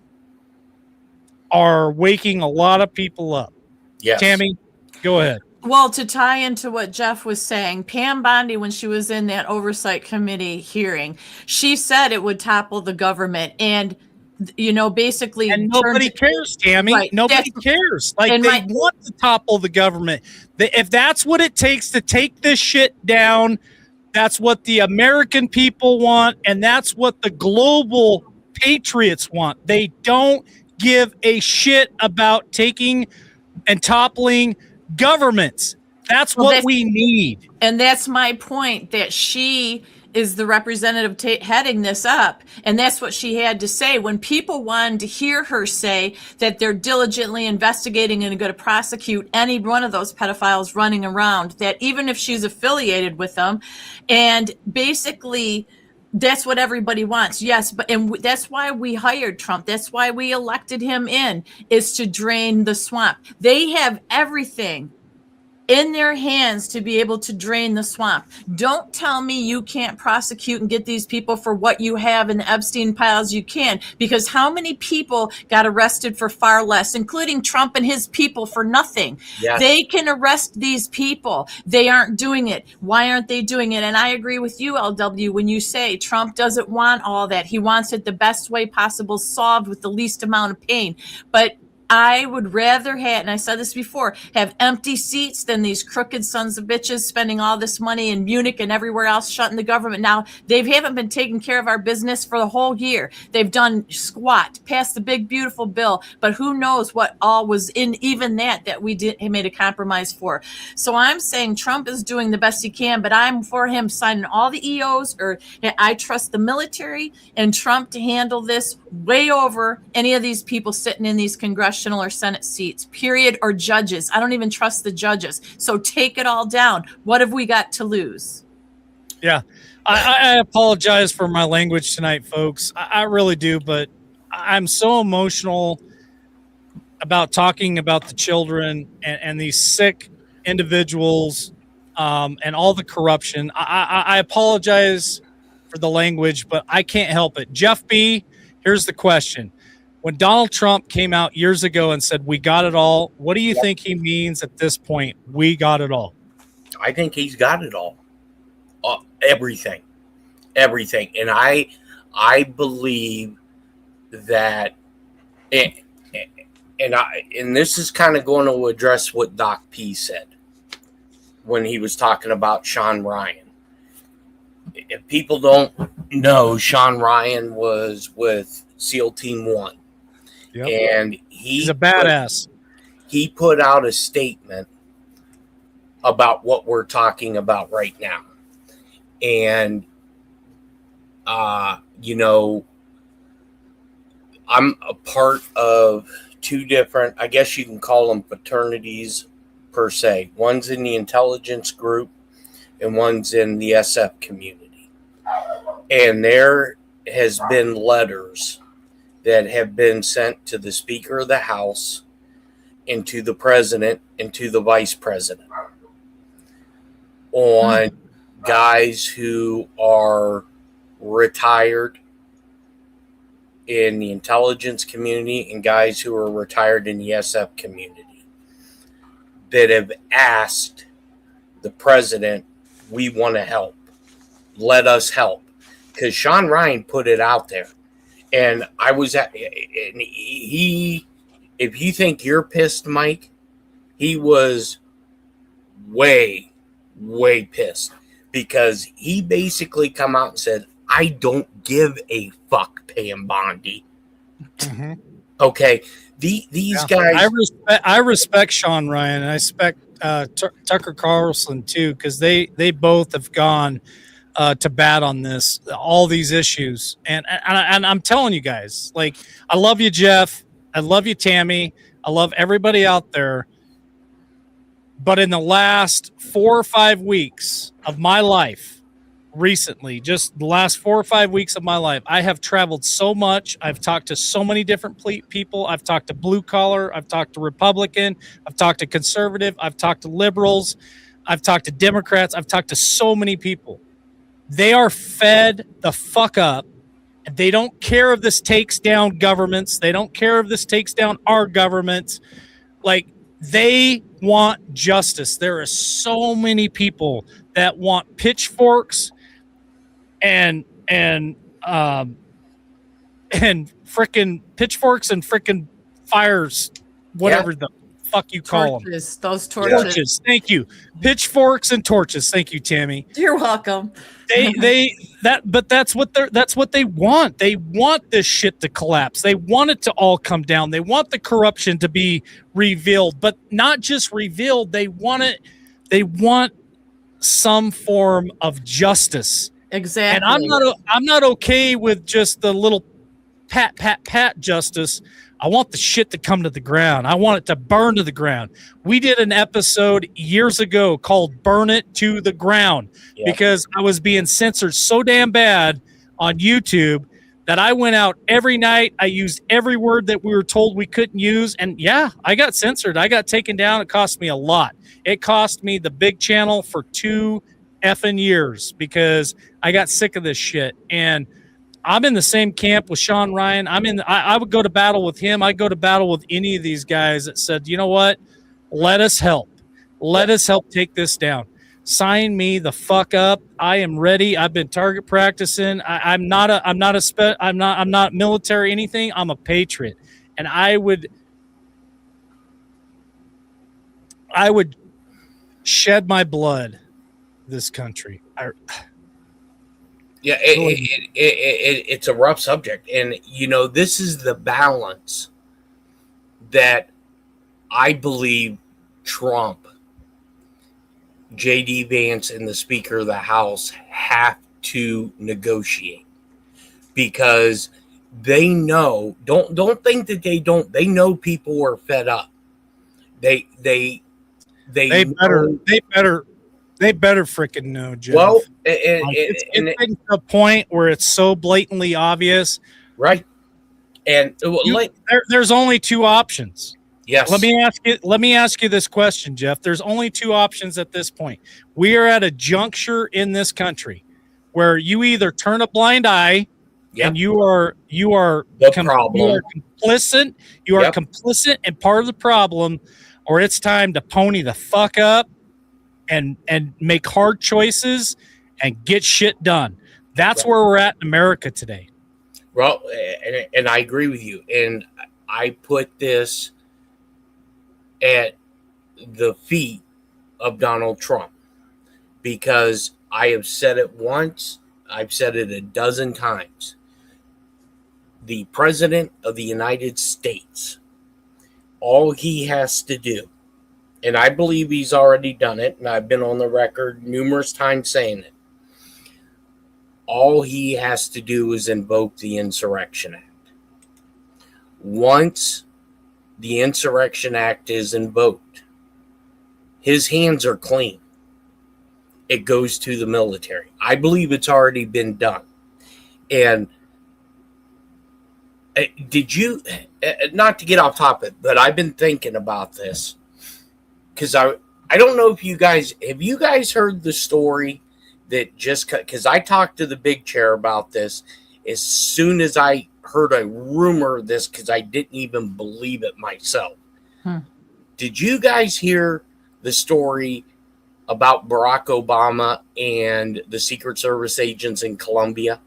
are waking a lot of people up. Yes. Tammy, go ahead. Well, to tie into what Jeff was saying, Pam Bondi, when she was in that oversight committee hearing, she said it would topple the government. And, basically. And nobody cares, Tammy. Right. Nobody cares. Like, they want to topple the government. If that's what it takes to take this shit down, that's what the American people want. And that's what the global patriots want. They don't give a shit about taking and toppling governments. That's what we need. And that's my point, that she is the representative heading this up. And that's what she had to say. When people wanted to hear her say that they're diligently investigating and going to prosecute any one of those pedophiles running around, that even if she's affiliated with them, and basically that's what everybody wants. Yes, and that's why we hired Trump. That's why we elected him in, is to drain the swamp. They have everything in their hands to be able to drain the swamp. Don't tell me you can't prosecute and get these people for what you have in the Epstein piles. You can, because how many people got arrested for far less, including Trump and his people, for nothing? Yes. They can arrest these people. They aren't doing it. Why aren't they doing it? And I agree with you, LW, when you say Trump doesn't want all that. He wants it the best way possible, solved with the least amount of pain. But I would rather have, and I said this before, have empty seats than these crooked sons of bitches spending all this money in Munich and everywhere else, shutting the government. Now, they haven't been taking care of our business for the whole year. They've done squat, passed the big, beautiful bill, but who knows what all was in even that we made a compromise for. So I'm saying Trump is doing the best he can, but I'm for him signing all the EOs, or I trust the military and Trump to handle this way over any of these people sitting in these congressional or Senate seats, period, or judges. I don't even trust the judges. So take it all down. What have we got to lose? Yeah. I apologize for my language tonight, folks. I really do, but I'm so emotional about talking about the children and these sick individuals and all the corruption. I apologize for the language, but I can't help it. Jeff B., here's the question. When Donald Trump came out years ago and said, we got it all, what do you think he means at this point? We got it all. I think he's got it all. Everything. And I believe that, and this is kind of going to address what Doc P said when he was talking about Sean Ryan. If people don't know, Sean Ryan was with SEAL Team 1. Yep. And he's a badass. He put out a statement about what we're talking about right now. And, I'm a part of two different, I guess you can call them fraternities per se. One's in the intelligence group and one's in the SF community. And there has been letters that have been sent to the Speaker of the House and to the President and to the Vice President on guys who are retired in the intelligence community and guys who are retired in the SF community that have asked the President, we want to help. Let us help. Because Sean Ryan put it out there. And I was at, and he, if you think you're pissed, Mike, he was way, way pissed because he basically come out and said, I don't give a fuck, Pam Bondi. Mm-hmm. Okay. These guys. I respect Sean Ryan and I respect Tucker Carlson too, because they both have gone to bat on this, all these issues. And I'm telling you guys, like, I love you, Jeff. I love you, Tammy. I love everybody out there. But in the last 4 or 5 weeks of my life, recently, just the last 4 or 5 weeks of my life, I have traveled so much. I've talked to so many different people. I've talked to blue collar. I've talked to Republican. I've talked to conservative. I've talked to liberals. I've talked to Democrats. I've talked to so many people. They are fed the fuck up. They don't care if this takes down governments. They don't care if this takes down our government. Like, they want justice. There are so many people that want pitchforks and frickin' pitchforks and frickin' fires, whatever the fuck you call them. Those torches. Thank you. Pitchforks and torches. Thank you, Tammy. You're welcome. But that's what they want. They want this shit to collapse. They want it to all come down. They want the corruption to be revealed, but not just revealed. They want some form of justice. Exactly. And I'm not okay with just the little pat justice. I want the shit to come to the ground. I want it to burn to the ground. We did an episode years ago called Burn It to the Ground because I was being censored so damn bad on YouTube that I went out every night. I used every word that we were told we couldn't use. And yeah, I got censored. I got taken down. It cost me a lot. It cost me the big channel for 2 effing years because I got sick of this shit. And I'm in the same camp with Sean Ryan. I would go to battle with him. I'd go to battle with any of these guys that said, you know what? Let us help. Let us help take this down. Sign me the fuck up. I am ready. I've been target practicing. I'm not military anything. I'm a patriot. And I would shed my blood this country. Yeah, it's a rough subject. And, you know, this is the balance that I believe Trump, J.D. Vance, and the Speaker of the House have to negotiate. Because they know, don't think that they don't. They know people are fed up. They better freaking know, Jeff. Well, it's getting to a point where it's so blatantly obvious, right? And there's only 2 options. Yes. Let me ask you this question, Jeff. There's only 2 options at this point. We are at a juncture in this country where you either turn a blind eye and you are complicit. You are complicit and part of the problem, or it's time to pony the fuck up and make hard choices and get shit done. That's where we're at in America today. Well, and I agree with you. And I put this at the feet of Donald Trump because I have said it once. I've said it a dozen times. The President of the United States, all he has to do, and I believe he's already done it, and I've been on the record numerous times saying it, all he has to do is invoke the Insurrection Act. Once the Insurrection Act is invoked, his hands are clean. It goes to the military. I believe it's already been done. And did you, not to get off topic, but I've been thinking about this because I don't know if you guys, have you guys heard the story that just, because I talked to the big chair about this as soon as I heard a rumor of this because I didn't even believe it myself. Did you guys hear the story about Barack Obama and the Secret Service agents in Colombia?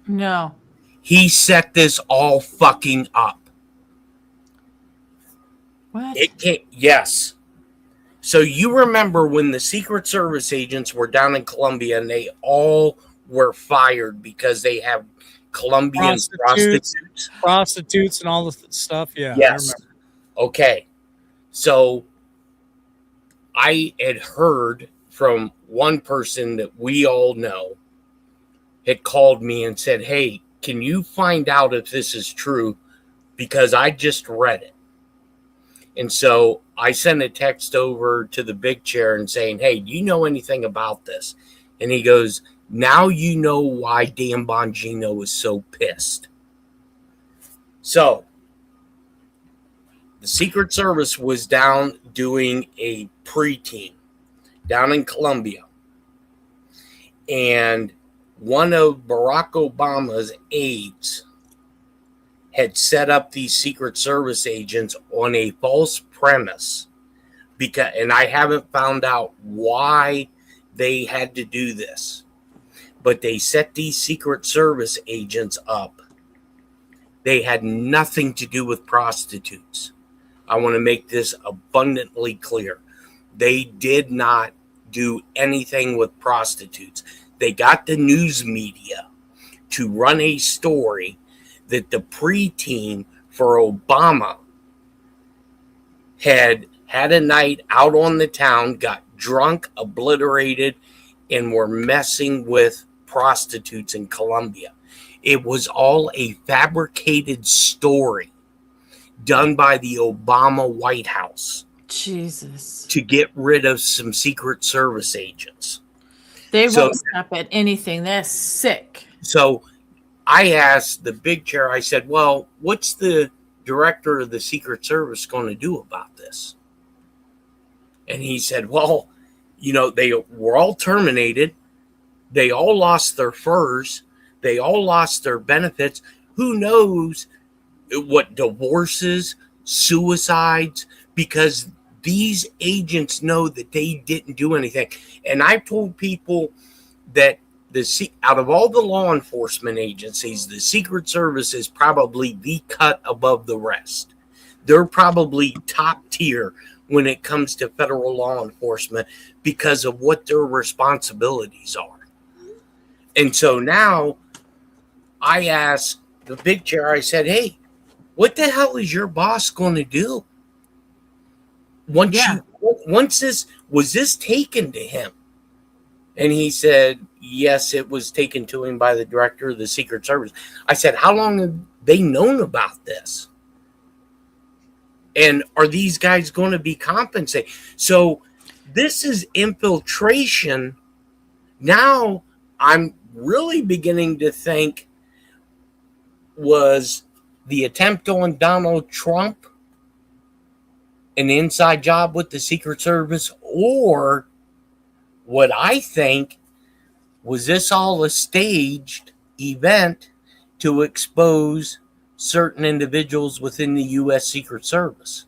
No. He set this all fucking up. What? Yes. So you remember when the Secret Service agents were down in Colombia and they all were fired because they have Colombian prostitutes and all the stuff. Yeah. Yes. I remember. Okay. So I had heard from one person that we all know had called me and said, hey, can you find out if this is true? Because I just read it. And so I sent a text over to the big chair and saying, hey, do you know anything about this? And he goes, Now you know why Dan Bongino was so pissed. So, the Secret Service was down doing a pre-team down in Colombia. And one of Barack Obama's aides had set up these Secret Service agents on a false premise. And I haven't found out why they had to do this. But they set these Secret Service agents up. They had nothing to do with prostitutes. I want to make this abundantly clear. They did not do anything with prostitutes. They got the news media to run a story that the pre-team for Obama had a night out on the town, got drunk, obliterated, and were messing with prostitutes in Colombia. It was all a fabricated story done by the Obama White House. Jesus. To get rid of some Secret Service agents. They won't stop at anything. That's sick. So I asked the big chair, I said, well, what's the director of the Secret Service going to do about this? And he said, well, they were all terminated. They all lost their furs. They all lost their benefits. Who knows what divorces, suicides, because these agents know that they didn't do anything. And I've told people that out of all the law enforcement agencies, the Secret Service is probably the cut above the rest. They're probably top tier when it comes to federal law enforcement because of what their responsibilities are. And so now I asked the big chair, I said, hey, what the hell is your boss going to do? Once was this taken to him? And he said, yes, it was taken to him by the director of the Secret Service. I said, how long have they known about this? And are these guys going to be compensated? So this is infiltration. Now I'm really beginning to think, was the attempt on Donald Trump an inside job with the Secret Service, or what I think was this all a staged event to expose certain individuals within the U.S. Secret Service?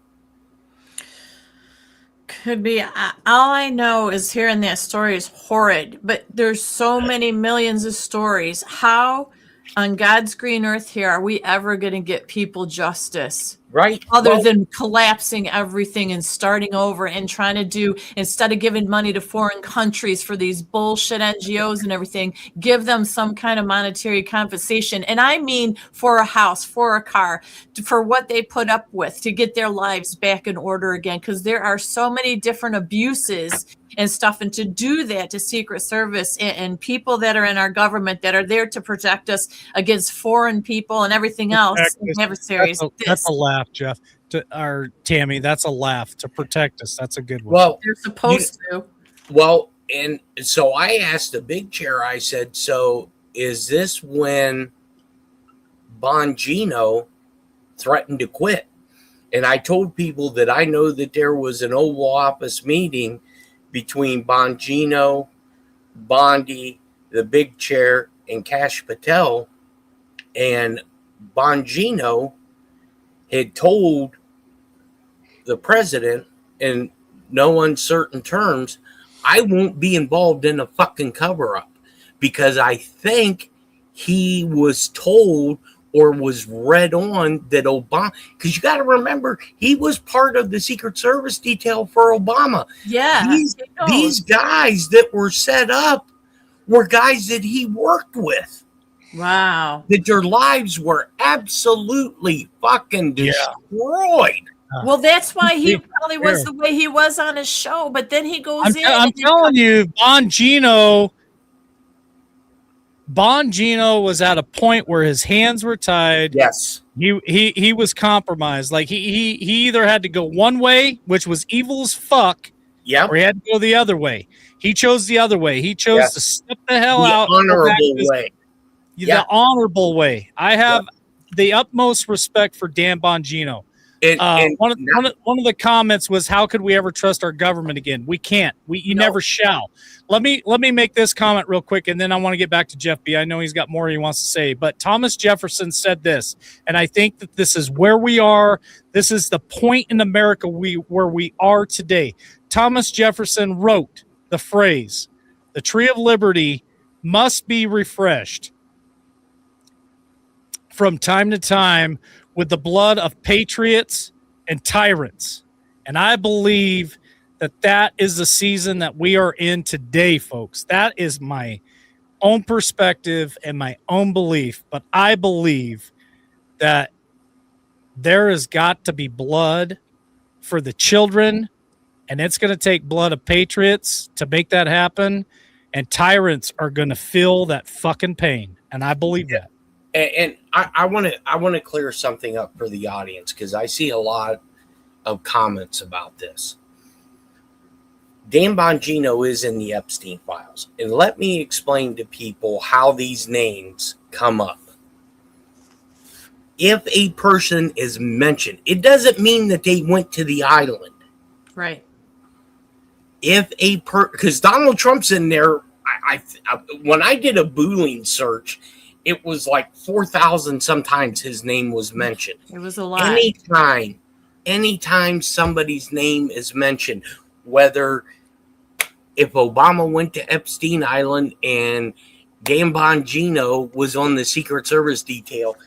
Could be. All I know is hearing that story is horrid, but there's so many millions of stories. How on God's green earth here are we ever going to get people justice? Right. Other than collapsing everything and starting over and trying to do, instead of giving money to foreign countries for these bullshit NGOs and everything, give them some kind of monetary compensation. And I mean for a house, for a car, for what they put up with to get their lives back in order again. Because there are so many different abuses and stuff. And to do that to Secret Service and people that are in our government that are there to protect us against foreign people and everything else, adversaries. That's a laugh, Jeff. Tammy, that's a laugh. To protect us. That's a good one. Well, they're supposed to. Well, and so I asked the big chair, I said, so is this when Bongino threatened to quit? And I told people that I know that there was an Oval Office meeting between Bongino, Bondi, the big chair, and Kash Patel. And Bongino had told the president in no uncertain terms, I won't be involved in a fucking cover-up, because I think he was told or was read on that Obama, because you got to remember, he was part of the Secret Service detail for Obama. Yeah. These guys that were set up were guys that he worked with. Wow. That their lives were absolutely fucking destroyed. Well, that's why he probably was the way he was on his show. But then he goes in. I'm telling you, Bongino was at a point where his hands were tied. Yes. He was compromised. Like he either had to go one way, which was evil as fuck, Yep. or he had to go the other way. He chose the other way. He chose to step the hell The out. honorable way. The honorable way. I have the utmost respect for Dan Bongino. One of the comments was, "How could we ever trust our government again?" We can't. You never shall. Let me make this comment real quick, and then I want to get back to Jeff B. I know he's got more he wants to say, but Thomas Jefferson said this, and I think that this is where we are. This is the point in America where we are today. Thomas Jefferson wrote the phrase, "The tree of liberty must be refreshed from time to time with the blood of patriots and tyrants." And I believe that is the season that we are in today, folks. That is my own perspective and my own belief. But I believe that there has got to be blood for the children, and it's going to take blood of patriots to make that happen. And tyrants are going to feel that fucking pain. And I believe that. And I want to clear something up for the audience, because I see a lot of comments about this. Dan Bongino is in the Epstein files. And let me explain to people how these names come up. If a person is mentioned, it doesn't mean that they went to the island. Right. Because Donald Trump's in there, I when I did a Boolean search, it was like 4,000 sometimes his name was mentioned. It was a lot. Anytime somebody's name is mentioned, whether if Obama went to Epstein Island and Dan Bongino was on the Secret Service detail,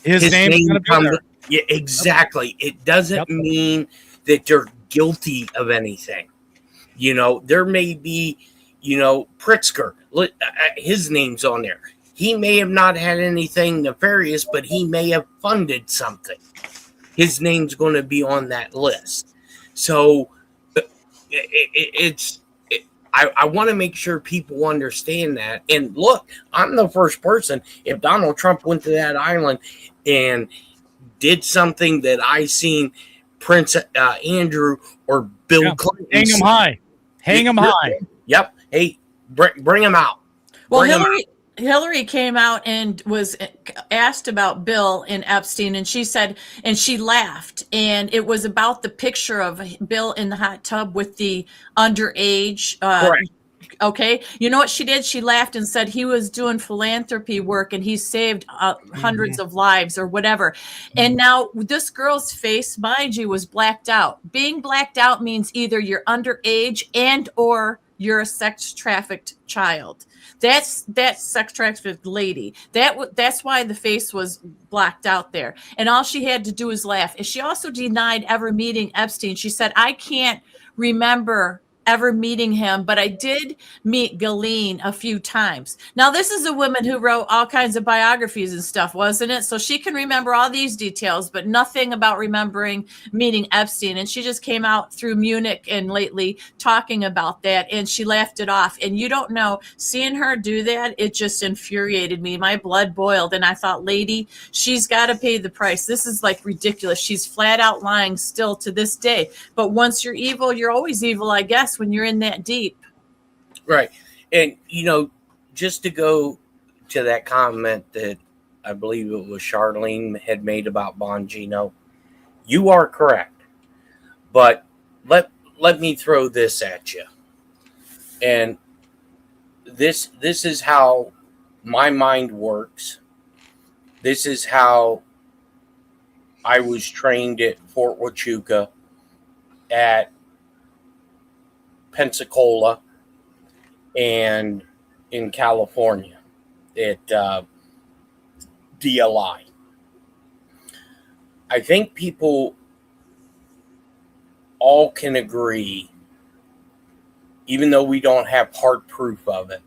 his name comes. Yeah, exactly. It doesn't mean that they're guilty of anything. There may be, Pritzker, his name's on there. He may have not had anything nefarious, but he may have funded something. His name's going to be on that list. So I want to make sure people understand that. And look, I'm the first person. If Donald Trump went to that island and did something that I seen Prince Andrew or Bill Clinton, hang him high. Yep. Hey, bring him out. Well, Hillary came out and was asked about Bill and Epstein, and she said, and she laughed, and it was about the picture of Bill in the hot tub with the underage. Correct. Okay. You know what she did? She laughed and said he was doing philanthropy work and he saved hundreds of lives or whatever. And now this girl's face, mind you, was blacked out. Being blacked out means either you're underage and or you're a sex trafficked child. That's sex trafficked lady. That's why the face was blacked out there. And all she had to do was laugh. And she also denied ever meeting Epstein. She said, "I can't remember ever meeting him, but I did meet Ghislaine a few times." Now, this is a woman who wrote all kinds of biographies and stuff, wasn't it? So she can remember all these details, but nothing about remembering meeting Epstein. And she just came out through Munich and lately talking about that, and she laughed it off. And you don't know, seeing her do that, it just infuriated me. My blood boiled, and I thought, lady, she's got to pay the price. This is like ridiculous. She's flat out lying still to this day. But once you're evil, you're always evil, I guess, when you're in that deep. Right. And, just to go to that comment that I believe it was Charlene had made about Bongino, you are correct. But let me throw this at you. And this is how my mind works. This is how I was trained at Fort Huachuca, at Pensacola, and in California at DLI. I think people all can agree, even though we don't have hard proof of it,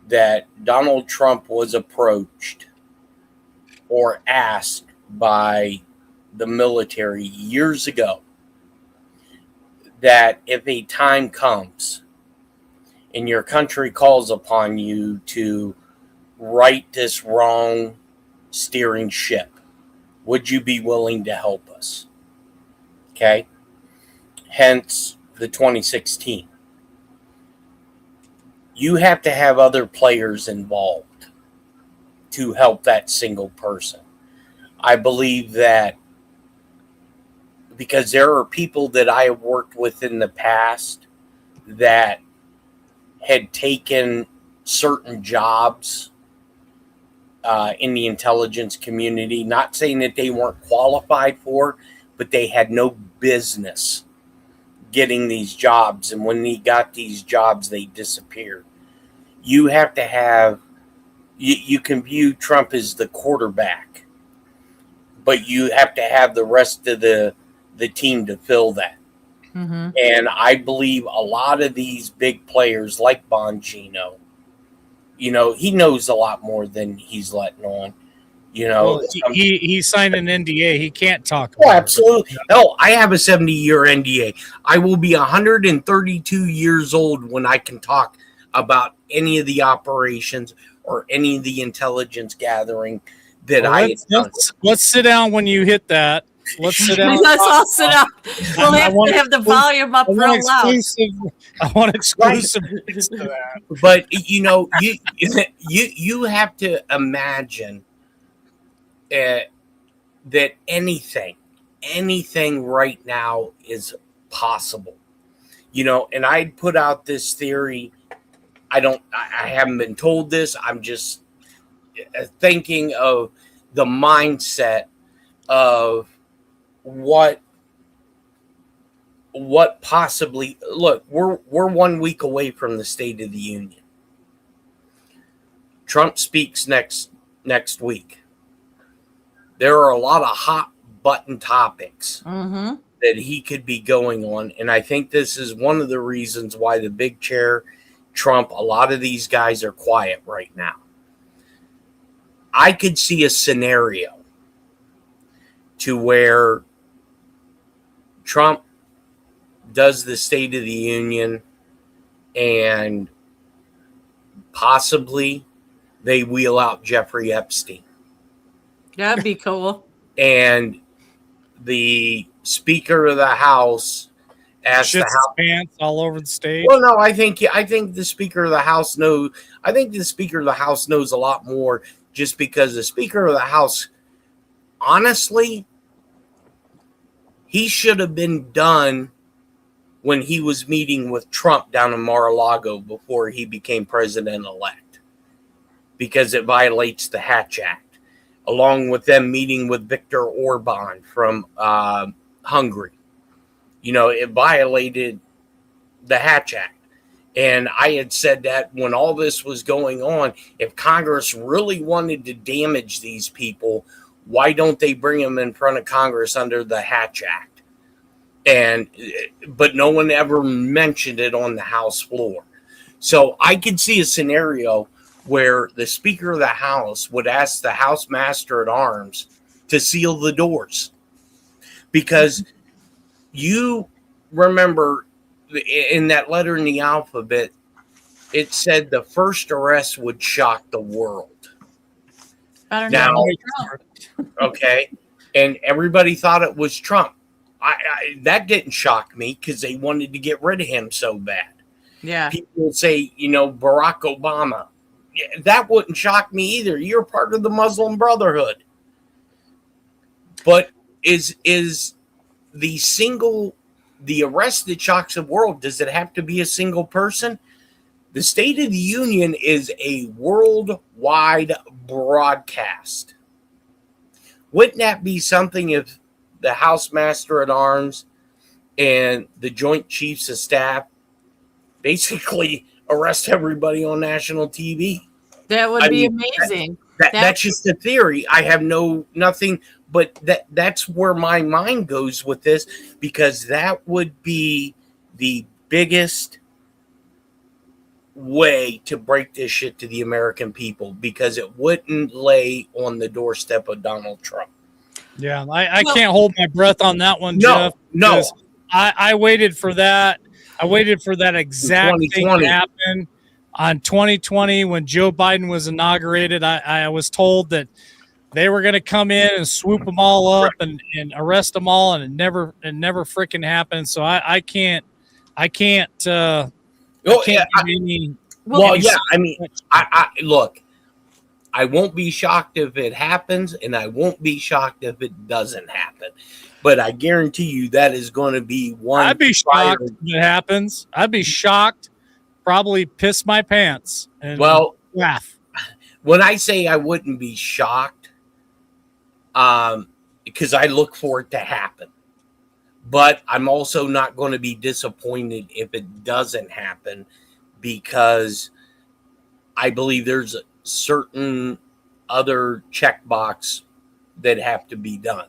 that Donald Trump was approached or asked by the military years ago that if a time comes and your country calls upon you to right this wrong steering ship, would you be willing to help us? Okay. Hence the 2016. You have to have other players involved to help that single person. I believe that because there are people that I have worked with in the past that had taken certain jobs in the intelligence community, not saying that they weren't qualified for, but they had no business getting these jobs. And when they got these jobs, they disappeared. You have to have, you can view Trump as the quarterback, but you have to have the rest of the team to fill that. Mm-hmm. And I believe a lot of these big players like Bongino, he knows a lot more than he's letting on. Well, he signed an NDA. He can't talk Oh, about absolutely. No, I have a 70-year NDA. I will be 132 years old when I can talk about any of the operations or any of the intelligence gathering that let's sit down when you hit that. Let's sit down. Let's all sit down. We'll have to have the volume up real loud. I want exclusive rights to that. But you have to imagine that anything right now is possible. And I'd put out this theory. I haven't been told this. I'm just thinking of the mindset of what possibly, look, we're 1 week away from the State of the Union. Trump speaks next week. There are a lot of hot button topics Mm-hmm. that he could be going on. And I think this is one of the reasons why the big chair, Trump, a lot of these guys are quiet right now. I could see a scenario to where Trump does the State of the Union and possibly they wheel out Jeffrey Epstein. That'd be cool. And the Speaker of the House asked the House pants all over the stage. Well, no, I think the Speaker of the House knows. I think the Speaker of the House knows a lot more, just because the Speaker of the House, honestly, he should have been done when he was meeting with Trump down in Mar-a-Lago before he became president-elect, because it violates the Hatch Act, along with them meeting with Viktor Orban from Hungary. It violated the Hatch Act. And I had said that when all this was going on, if Congress really wanted to damage these people, why don't they bring them in front of Congress under the Hatch Act? But no one ever mentioned it on the House floor. So I could see a scenario where the Speaker of the House would ask the House Master at Arms to seal the doors. Because you remember in that letter in the alphabet, it said the first arrest would shock the world. Now, okay, and everybody thought it was Trump. That didn't shock me because they wanted to get rid of him so bad. Yeah. People say, Barack Obama. Yeah, that wouldn't shock me either. You're part of the Muslim Brotherhood. But is the arrest that shocks the world, does it have to be a single person? The State of the Union is a worldwide broadcast. Wouldn't that be something if the House Master at Arms and the Joint Chiefs of Staff basically arrest everybody on national TV? That would be amazing. That's just a theory. I have nothing, but that's where my mind goes with this, because that would be the biggest way to break this shit to the American people, because it wouldn't lay on the doorstep of Donald Trump. Yeah, I can't hold my breath on that one, Jeff. No. I waited for that. I waited for that exact thing to happen on 2020 when Joe Biden was inaugurated. I was told that they were going to come in and swoop them all up and arrest them all, and it never freaking happened. So I can't I can't. Oh, I yeah, can't give any. well, any yeah. I mean, I look. I won't be shocked if it happens, and I won't be shocked if it doesn't happen. But I guarantee you that is going to be one. I'd be shocked if it happens. I'd be shocked. Probably piss my pants and laugh. When I say I wouldn't be shocked, because I look for it to happen. But I'm also not going to be disappointed if it doesn't happen, because I believe there's a certain other checkbox that have to be done.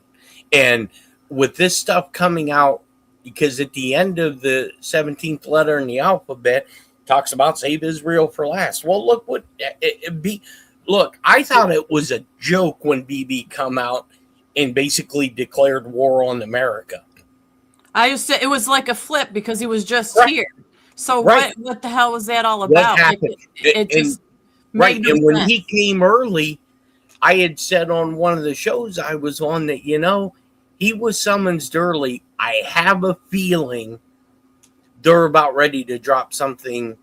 And with this stuff coming out, because at the end of the 17th letter in the alphabet talks about save Israel for last. Well, look what it be. Look, I thought it was a joke when Bibi come out and basically declared war on America. I used to, it was like a flip because he was just Right. here. So Right. what the hell was that all What about? Like, happened? it just Right. made no And when sense. he came early, I had said on one of the shows I was on that, he was summoned early. I have a feeling they're about ready to drop something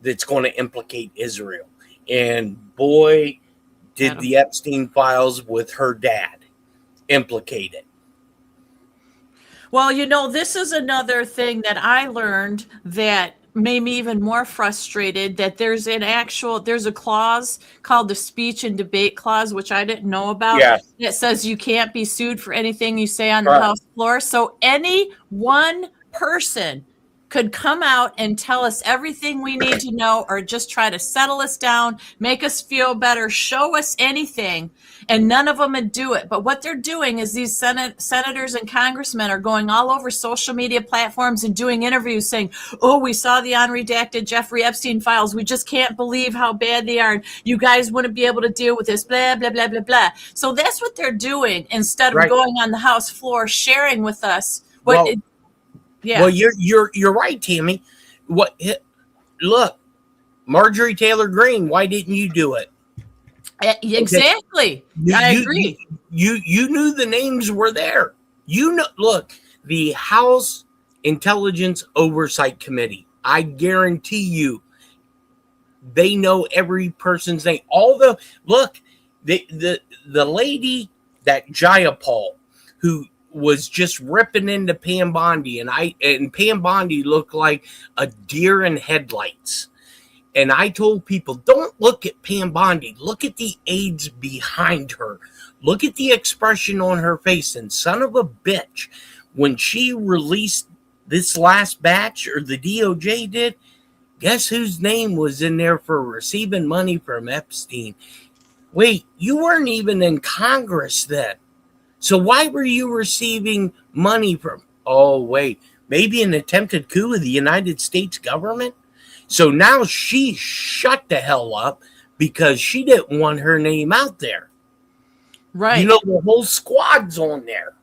that's going to implicate Israel. And boy, did the Epstein files with her dad implicate it. Well, this is another thing that I learned that made me even more frustrated, that there's a clause called the speech and debate clause, which I didn't know about. Yeah. It says you can't be sued for anything you say on the Right. House floor. So any one person could come out and tell us everything we need to know, or just try to settle us down, make us feel better, show us anything, and none of them would do it. But what they're doing is these senators and congressmen are going all over social media platforms and doing interviews saying, oh, we saw the unredacted Jeffrey Epstein files. We just can't believe how bad they are. You guys wouldn't be able to deal with this, blah, blah, blah, blah, blah. So that's what they're doing instead of Right. going on the House floor, sharing with us yeah. Well, you're right, Tammy. Look, Marjorie Taylor Greene, why didn't you do it? Exactly. I agree. You knew the names were there. Look, the House Intelligence Oversight Committee, I guarantee you, they know every person's name. The lady, that Jayapal, who was just ripping into Pam Bondi, and Pam Bondi looked like a deer in headlights. And I told people, don't look at Pam Bondi. Look at the aides behind her. Look at the expression on her face. And son of a bitch, when she released this last batch, or the DOJ did, guess whose name was in there for receiving money from Epstein? Wait, you weren't even in Congress then. So why were you receiving money from? Oh, wait, maybe an attempted coup of the United States government? So now she shut the hell up because she didn't want her name out there. Right. The whole squad's on there.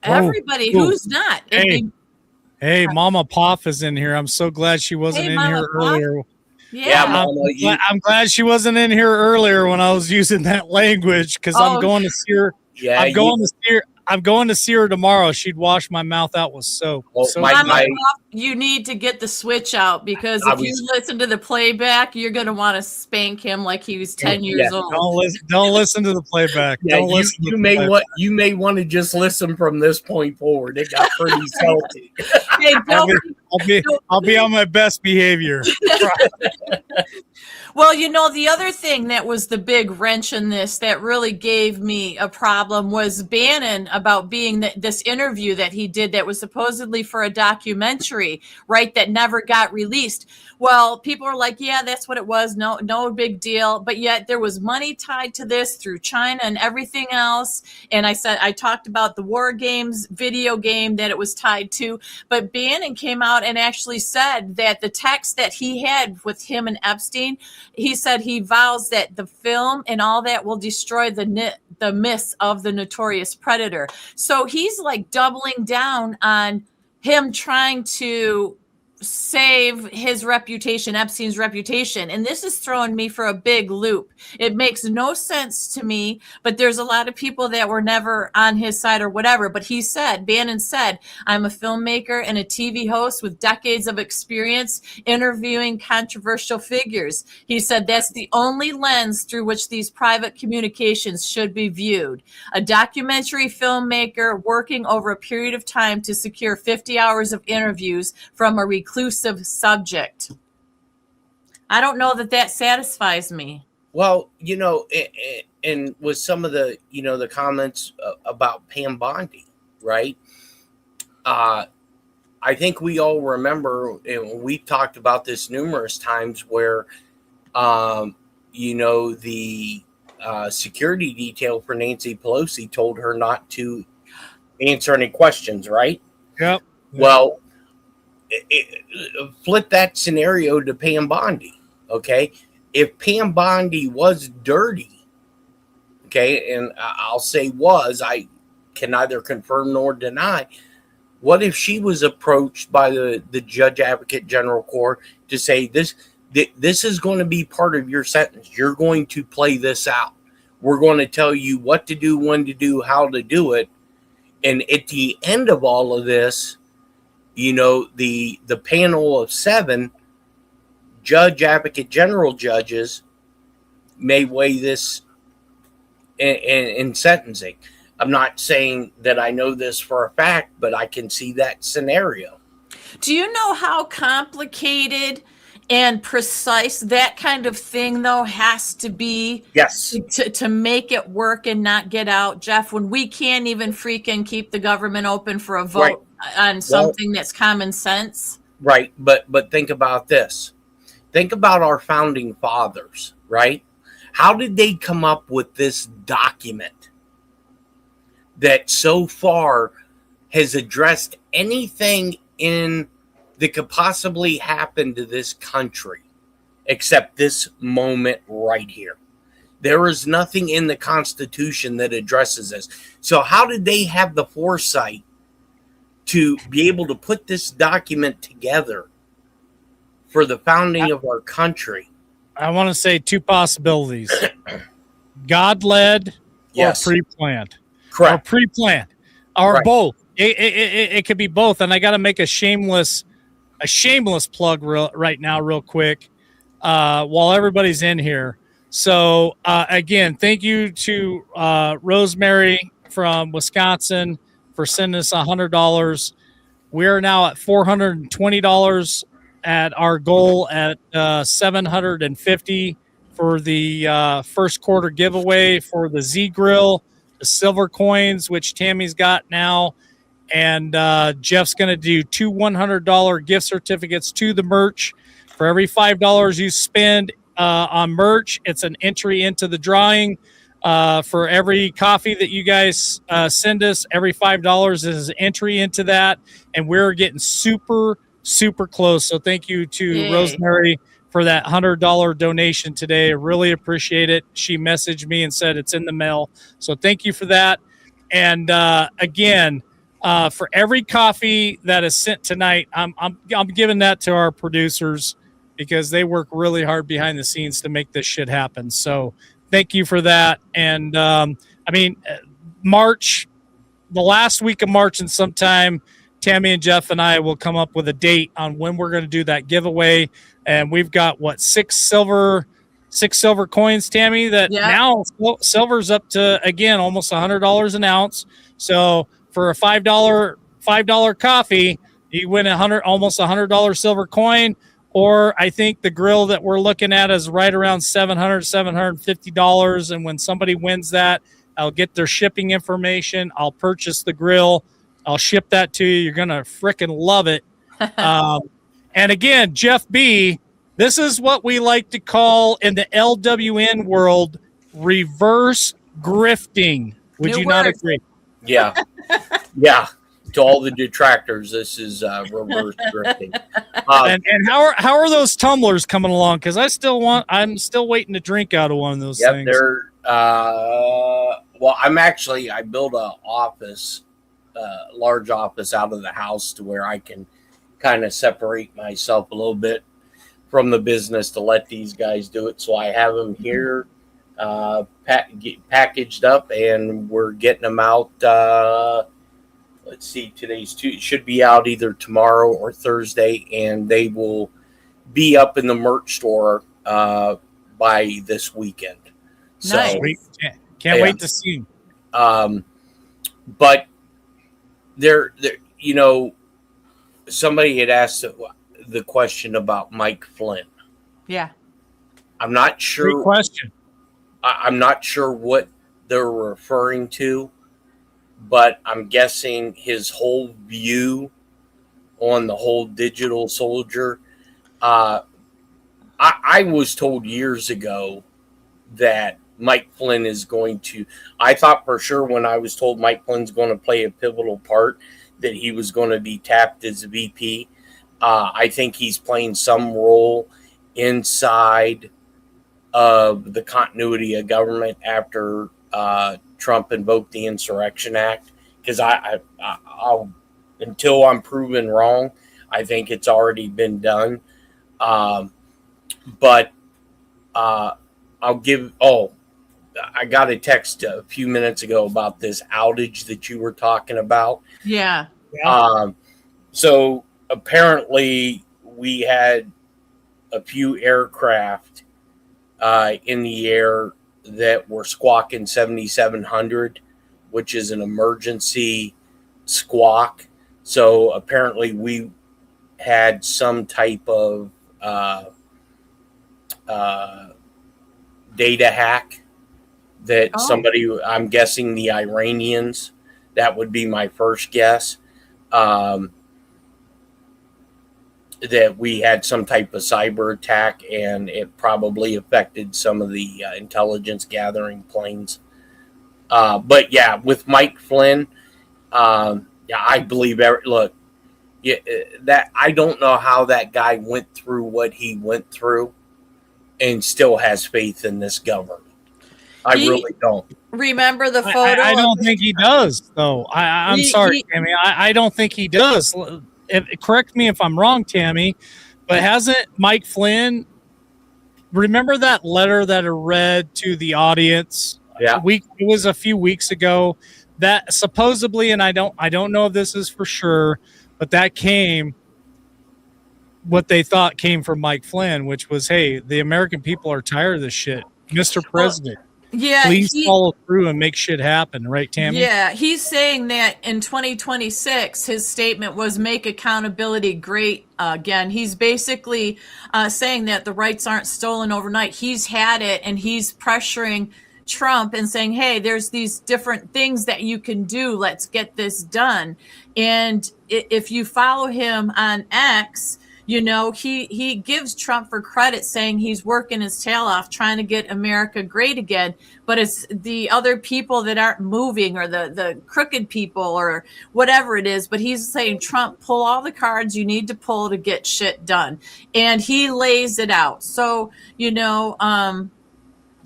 Everybody who's not. Hey, Mama Poff is in here. I'm so glad she wasn't in here earlier. Yeah, Mama, I'm glad she wasn't in here earlier when I was using that language, because I'm going to see her. Yeah, I'm going to see her tomorrow. She'd wash my mouth out with soap. You need to get the switch out, because if you listen to the playback, you're going to want to spank him like he was 10 years old. Don't listen to the playback. You may want to just listen from this point forward. It got pretty salty. Hey, I'll be on my best behavior. Well, the other thing that was the big wrench in this that really gave me a problem was Bannon, about being this interview that he did that was supposedly for a documentary, right, that never got released. Well, people are like, yeah, that's what it was. No big deal. But yet there was money tied to this through China and everything else. And I talked about the War Games video game that it was tied to. But Bannon came out and actually said that the text that he had with him and Epstein, he said he vows that the film and all that will destroy the myths of the notorious predator. So he's like doubling down on him trying to save his reputation, Epstein's reputation. And this is throwing me for a big loop. It makes no sense to me, but there's a lot of people that were never on his side or whatever. But Bannon said, I'm a filmmaker and a TV host with decades of experience interviewing controversial figures. He said that's the only lens through which these private communications should be viewed. A documentary filmmaker working over a period of time to secure 50 hours of interviews from a reclusive subject. I don't know that satisfies me. Well, and with some of the, the comments about Pam Bondi, right? I think we all remember, and we've talked about this numerous times, where, the security detail for Nancy Pelosi told her not to answer any questions, right? Yep. Well, flip that scenario to Pam Bondi, okay? If Pam Bondi was dirty, okay, and I'll say was, I can neither confirm nor deny, what if she was approached by the Judge Advocate General Court to say, this is going to be part of your sentence. You're going to play this out. We're going to tell you what to do, when to do, how to do it. And at the end of all of this, the panel of 7 Judge Advocate General judges may weigh this in sentencing. I'm not saying that I know this for a fact, but I can see that scenario. Do you know how complicated and precise that kind of thing, though, has to be? Yes. To make it work and not get out, Jeff, when we can't even freaking keep the government open for a vote on something that's common sense? Right. But think about this. Think about our founding fathers, right? How did they come up with this document that so far has addressed anything that could possibly happen to this country except this moment right here? There is nothing in the Constitution that addresses this. So how did they have the foresight to be able to put this document together for the founding of our country? I want to say 2 possibilities: God-led or pre-planned. Correct. Or pre-planned, or both. It could be both. And I got to make a shameless plug right now, real quick, while everybody's in here. So again, thank you to Rosemary from Wisconsin for sending us $100. We are now at $420 at our goal at $750 for the first quarter giveaway for the Z Grill, the silver coins, which Tammy's got now. And Jeff's going to do 2 $100 gift certificates to the merch. For every $5 you spend on merch, it's an entry into the drawing. For every coffee that you guys send us, every $5 is an entry into that. And we're getting super, super close. So thank you to Rosemary for that $100 donation today. I really appreciate it. She messaged me and said it's in the mail. So thank you for that. And again, for every coffee that is sent tonight, I'm giving that to our producers because they work really hard behind the scenes to make this shit happen. So thank you for that. And March, the last week of March, and sometime Tammy and Jeff and I will come up with a date on when we're going to do that giveaway. And we've got 6 silver coins, Tammy, that now silver's up to, again, almost $100 an ounce. So for a $5 coffee, you win almost $100 silver coin. Or I think the grill that we're looking at is right around $750. And when somebody wins that, I'll get their shipping information. I'll purchase the grill. I'll ship that to you. You're going to frickin' love it. And again, Jeff B., this is what we like to call in the LWN world reverse grifting. Would you not agree? Yeah. Yeah. To all the detractors, this is reverse grifting. And how are those tumblers coming along? Because I'm still waiting to drink out of one of those things. They're well, I built a office, large office out of the house to where I can kind of separate myself a little bit from the business to let these guys do it. So I have them here packaged up, and we're getting them out. Let's see, today's Tuesday. It should be out either tomorrow or Thursday, and they will be up in the merch store by this weekend. Nice. So Can't wait to see them. But there, somebody had asked the question about Mike Flynn. Yeah. I'm not sure. Great question. I'm not sure what they're referring to, but I'm guessing his whole view on the whole digital soldier. I was told years ago that Mike Flynn is going to. I thought for sure when I was told Mike Flynn's going to play a pivotal part that he was going to be tapped as a VP. I think he's playing some role inside of the continuity of government after Trump invoked the Insurrection Act. Because I'll until I'm proven wrong, I think it's already been done. But I'll give. Oh, I got a text a few minutes ago about this outage that you were talking about. Yeah. So apparently we had a few aircraft in the air that were squawking 7700, which is an emergency squawk. So apparently we had some type of data hack that somebody, I'm guessing the Iranians, that would be my first guess, that we had some type of cyber attack, and it probably affected some of the intelligence gathering planes. But yeah, with Mike Flynn, I believe look, that I don't know how that guy went through what he went through and still has faith in this government. I really don't. Remember the photo? I don't think he does, though. I'm sorry, Tammy. I don't think he does. Correct me if I'm wrong, Tammy, but hasn't Mike Flynn, remember that letter that I read to the audience? Yeah. It was a few weeks ago that supposedly, and I don't know if this is for sure, but that came, what they thought came from Mike Flynn, which was, hey, the American people are tired of this shit. Mr. President. Yeah, please follow through and make shit happen, right, Tammy? Yeah, he's saying that in 2026, his statement was make accountability great again. He's basically saying that the rights aren't stolen overnight. He's had it, and he's pressuring Trump and saying, hey, there's these different things that you can do. Let's get this done. And if you follow him on X, he gives Trump for credit, saying he's working his tail off trying to get America great again. But it's the other people that aren't moving, or the crooked people, or whatever it is. But he's saying, Trump, pull all the cards you need to pull to get shit done. And he lays it out. So,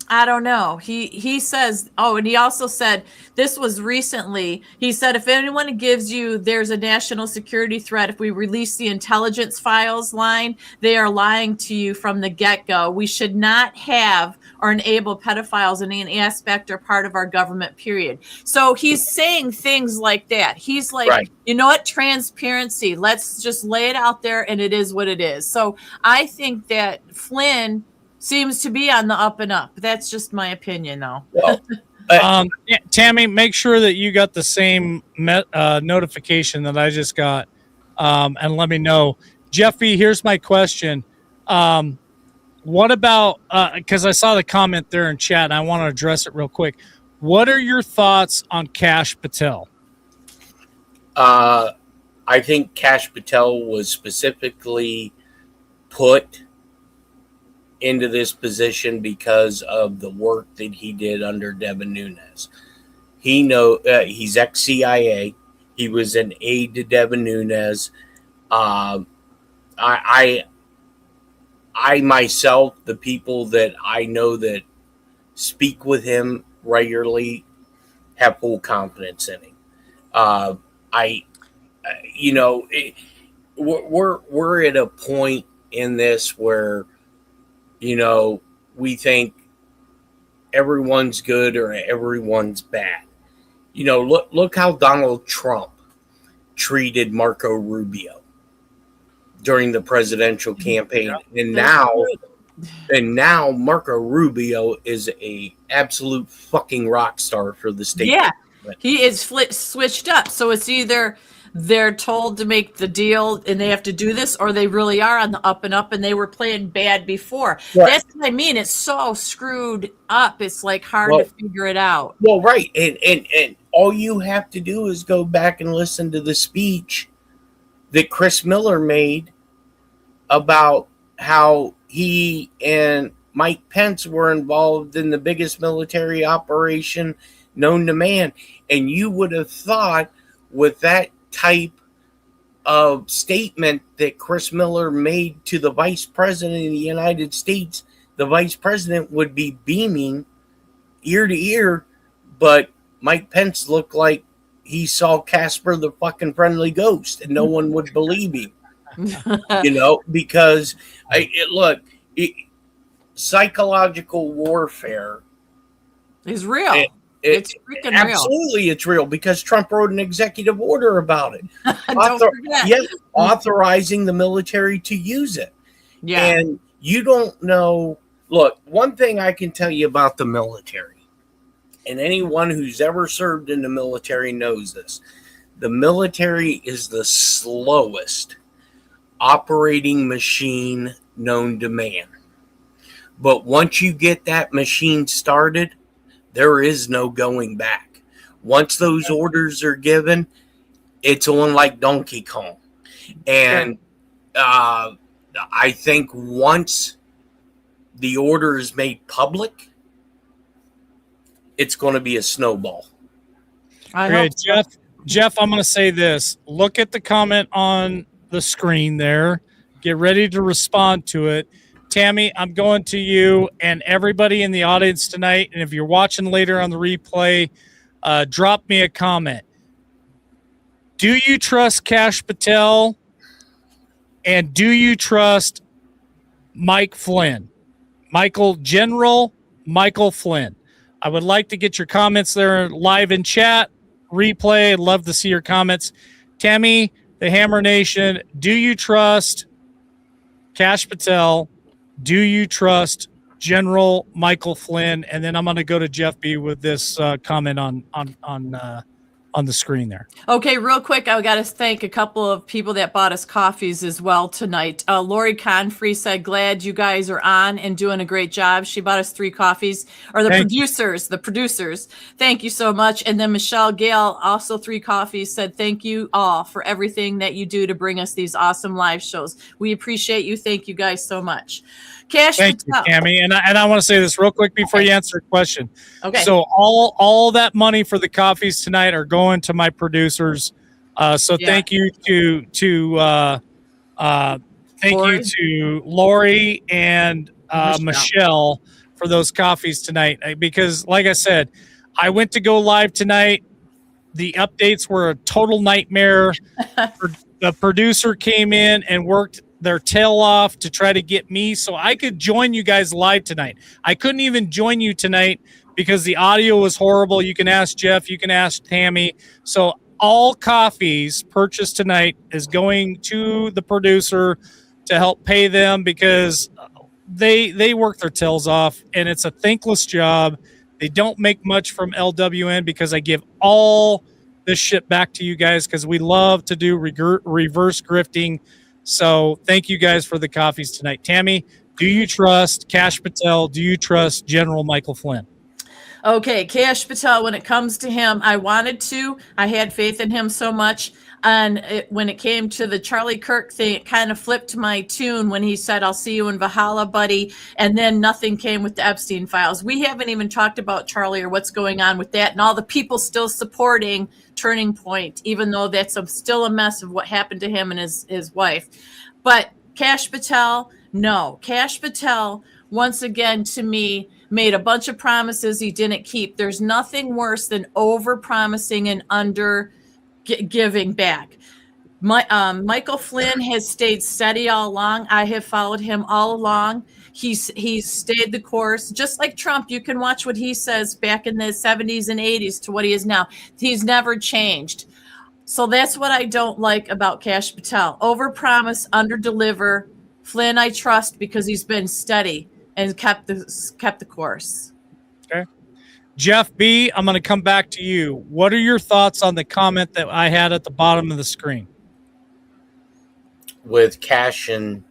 I don't know. He says, and he also said, this was recently, he said, if anyone gives you there's a national security threat, if we release the intelligence files line, they are lying to you from the get-go. We should not have or enable pedophiles in any aspect or part of our government, period. So he's saying things like that. He's like, right. You know what? Transparency. Let's just lay it out there, and it is what it is. So I think that Flynn seems to be on the up and up. That's just my opinion, though. Well, Tammy, make sure that you got the same notification that I just got, and let me know. Jeffy, here's my question. What about, because I saw the comment there in chat, and I want to address it real quick. What are your thoughts on Kash Patel? I think Kash Patel was specifically put into this position because of the work that he did under Devin Nunes. He's ex-CIA. He was an aide to Devin Nunes. I myself, the people that I know that speak with him regularly, have full confidence in him. we're at a point in this where, we think everyone's good or everyone's bad. Look how Donald Trump treated Marco Rubio during the presidential campaign, and now Marco Rubio is a absolute fucking rock star for the state. Yeah, he is switched up. So it's either they're told to make the deal and they have to do this, or they really are on the up and up and they were playing bad before. Right. That's what I mean. It's so screwed up. It's like hard to figure it out. Well, right. And all you have to do is go back and listen to the speech that Chris Miller made about how he and Mike Pence were involved in the biggest military operation known to man. And you would have thought with that type of statement that Chris Miller made to the vice president of the United States, the vice president would be beaming ear to ear, but Mike Pence looked like he saw Casper the fucking Friendly Ghost and no one would believe him. Because psychological warfare is real. It's freaking absolutely real. It's real because Trump wrote an executive order about it. Don't forget. Authorizing the military to use it. Yeah. And you don't know. Look, one thing I can tell you about the military, and anyone who's ever served in the military knows this. The military is the slowest operating machine known to man. But once you get that machine started, there is no going back. Once those orders are given, it's on like Donkey Kong. And I think once the order is made public, it's going to be a snowball. Okay, Jeff, I'm going to say this. Look at the comment on the screen there. Get ready to respond to it. Tammy, I'm going to you and everybody in the audience tonight. And if you're watching later on the replay, drop me a comment. Do you trust Kash Patel? And do you trust Mike Flynn? General Michael Flynn. I would like to get your comments there live in chat, replay. I'd love to see your comments. Tammy, the Hammer Nation, do you trust Kash Patel? Do you trust General Michael Flynn? And then I'm going to go to Jeff B with this comment on the screen there. Okay, real quick, I got to thank a couple of people that bought us coffees as well tonight. Lori Confrey said, glad you guys are on and doing a great job. She bought us 3 coffees, or the producers. Thank you so much. And then Michelle Gale, also 3 coffees, said, thank you all for everything that you do to bring us these awesome live shows. We appreciate you. Thank you guys so much. Thank you, Tammy. And I want to say this real quick before you answer a question. Okay. So all that money for the coffees tonight are going to my producers. Thank you to Lori and Michelle for those coffees tonight. Because like I said, I went to go live tonight. The updates were a total nightmare. The producer came in and worked their tail off to try to get me so I could join you guys live tonight. I couldn't even join you tonight because the audio was horrible. You can ask Jeff, you can ask Tammy. So all coffees purchased tonight is going to the producer to help pay them because they work their tails off and it's a thankless job. They don't make much from LWN because I give all this shit back to you guys because we love to do reverse grifting. So thank you guys for the coffees tonight. Tammy, do you trust Kash Patel? Do you trust General Michael Flynn? Okay, Kash Patel, when it comes to him, I wanted to. I had faith in him so much. And when it came to the Charlie Kirk thing, it kind of flipped my tune when he said, I'll see you in Valhalla, buddy. And then nothing came with the Epstein files. We haven't even talked about Charlie or what's going on with that. And all the people still supporting Turning Point, even though that's still a mess of what happened to him and his wife. But Kash Patel, no. Kash Patel, once again, to me, made a bunch of promises he didn't keep. There's nothing worse than over-promising and under giving back. Michael Flynn has stayed steady all along. I have followed him all along. He's stayed the course, just like Trump. You can watch what he says back in the 70s and 80s to what he is now. He's never changed. So that's what I don't like about Kash Patel. Overpromise, underdeliver. Flynn, I trust because he's been steady and kept the course. Okay. Jeff B., I'm going to come back to you. What are your thoughts on the comment that I had at the bottom of the screen? With Cash and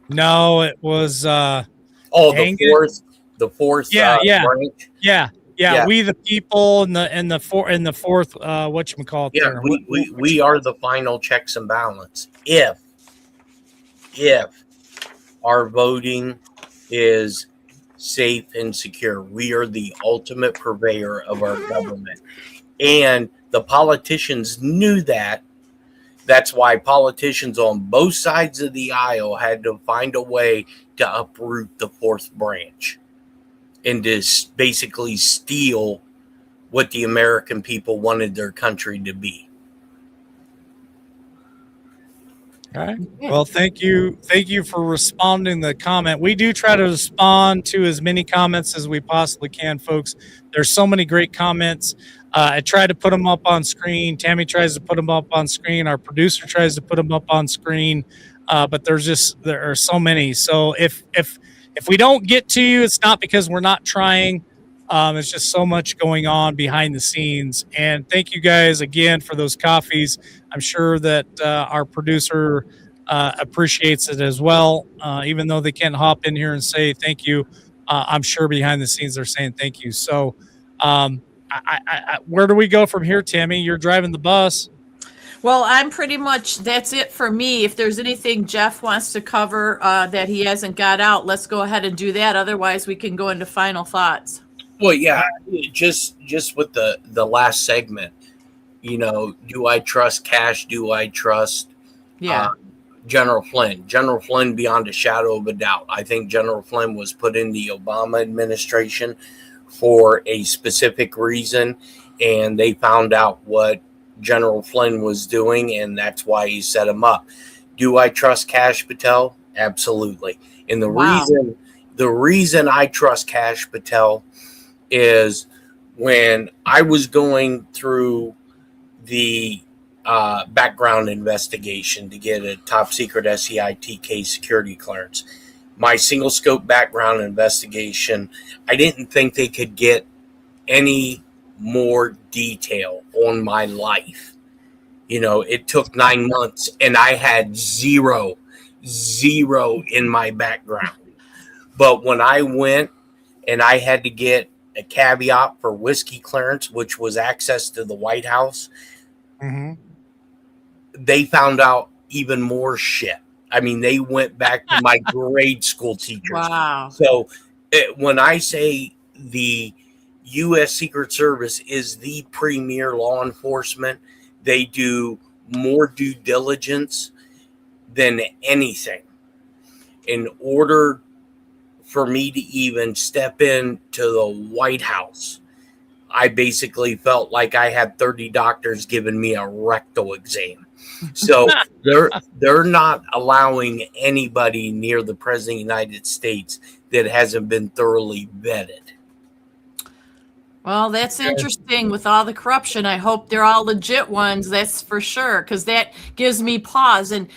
No, it was the fourth branch. Yeah, we the people and the fourth whatchamacallit Yeah, there. we are the final checks and balance. If our voting is safe and secure, we are the ultimate purveyor of our government. And the politicians knew that. That's why politicians on both sides of the aisle had to find a way to uproot the fourth branch and to basically steal what the American people wanted their country to be. All right. Well, thank you for responding to the comment. We do try to respond to as many comments as we possibly can, folks. There's so many great comments. I try to put them up on screen. Tammy tries to put them up on screen. Our producer tries to put them up on screen. But there are so many. So if we don't get to you, it's not because we're not trying. It's just so much going on behind the scenes. And thank you guys again for those coffees. I'm sure that our producer appreciates it as well. Even though they can't hop in here and say thank you, I'm sure behind the scenes they're saying thank you. So where do we go from here, Tammy? You're driving the bus. Well, that's it for me. If there's anything Jeff wants to cover that he hasn't got out, let's go ahead and do that. Otherwise, we can go into final thoughts. Well, yeah, just with the last segment, do I trust Cash? Do I trust General Flynn? General Flynn, beyond a shadow of a doubt. I think General Flynn was put in the Obama administration for a specific reason, and they found out what General Flynn was doing, and that's why he set him up. Do I trust Kash Patel? Absolutely. And the reason I trust Kash Patel is when I was going through the background investigation to get a top secret SEITK security clearance, my single scope background investigation, I didn't think they could get any more detail on my life. It took 9 months and I had zero in my background. But when I went and I had to get a caveat for whiskey clearance, which was access to the White House, they found out even more shit. I mean, they went back to my grade school teachers. Wow. So when I say the U.S. Secret Service is the premier law enforcement, they do more due diligence than anything. In order for me to even step into the White House, I basically felt like I had 30 doctors giving me a rectal exam. So they're not allowing anybody near the President of the United States that hasn't been thoroughly vetted. Well, that's interesting with all the corruption. I hope they're all legit ones. That's for sure, because that gives me pause. And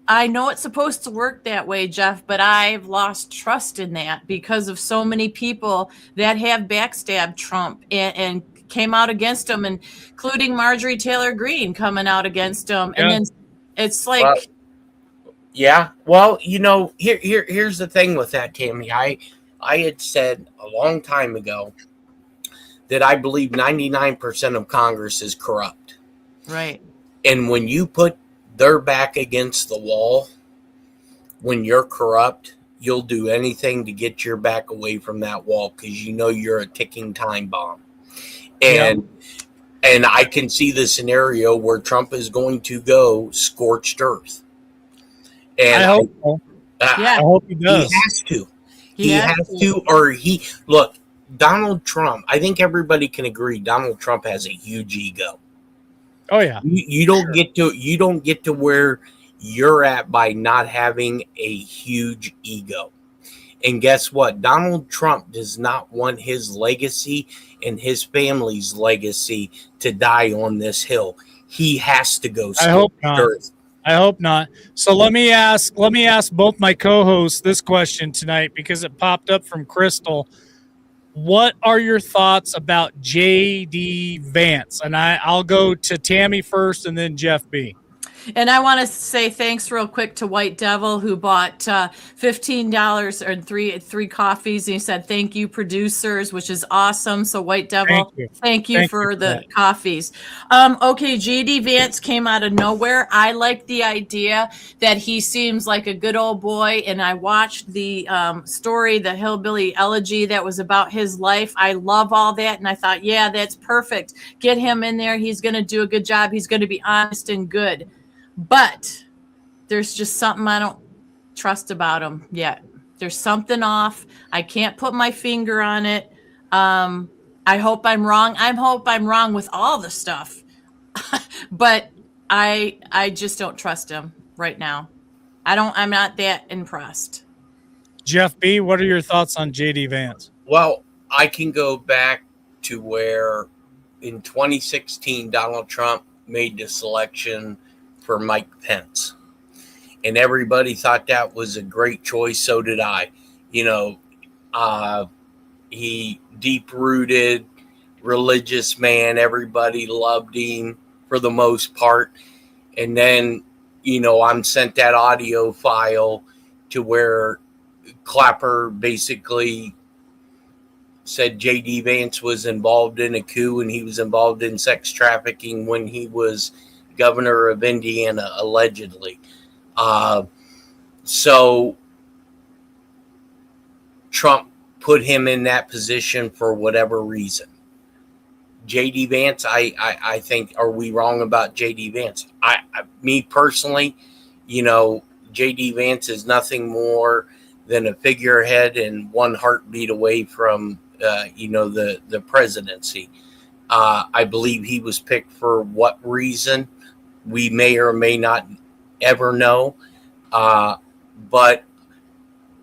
I know it's supposed to work that way, Jeff, but I've lost trust in that because of so many people that have backstabbed Trump and came out against him, including Marjorie Taylor Greene coming out against him. Yeah. And then it's like... Well, here's the thing with that, Tammy. I had said a long time ago that I believe 99% of Congress is corrupt. Right. And when you put their back against the wall, when you're corrupt, you'll do anything to get your back away from that wall because you're a ticking time bomb. And I can see the scenario where Trump is going to go scorched earth. And I hope so. I hope he does. He has to. He has to. Look, Donald Trump, I think everybody can agree Donald Trump has a huge ego. Oh yeah. You don't get to where you're at by not having a huge ego. And guess what? Donald Trump does not want his legacy and his family's legacy to die on this hill. He has to go. I hope not. I hope not. So let me ask both my co-hosts this question tonight because it popped up from Crystal. What are your thoughts about J.D. Vance? And I'll go to Tammy first and then Jeff B. And I want to say thanks real quick to White Devil, who bought $15 or three coffees. And he said, thank you, producers, which is awesome. So White Devil, thank you for the coffees. Okay, J.D. Vance came out of nowhere. I like the idea that he seems like a good old boy. And I watched the story, the Hillbilly Elegy that was about his life. I love all that. And I thought, yeah, that's perfect. Get him in there. He's going to do a good job. He's going to be honest and good. But there's just something I don't trust about him yet. There's something off. I can't put my finger on it. I hope I'm wrong. I hope I'm wrong with all the stuff. But I just don't trust him right now. I'm not that impressed. Jeff B., what are your thoughts on J.D. Vance? Well, I can go back to where in 2016 Donald Trump made the selection for Mike Pence. And everybody thought that was a great choice. So did I. He deep-rooted, religious man. Everybody loved him for the most part. And then, I'm sent that audio file to where Clapper basically said J.D. Vance was involved in a coup and he was involved in sex trafficking when he was governor of Indiana, allegedly. So Trump put him in that position for whatever reason. J.D. Vance, I think, are we wrong about J.D. Vance? Me personally, J.D. Vance is nothing more than a figurehead and one heartbeat away from, the presidency. I believe he was picked for what reason? We may or may not ever know. But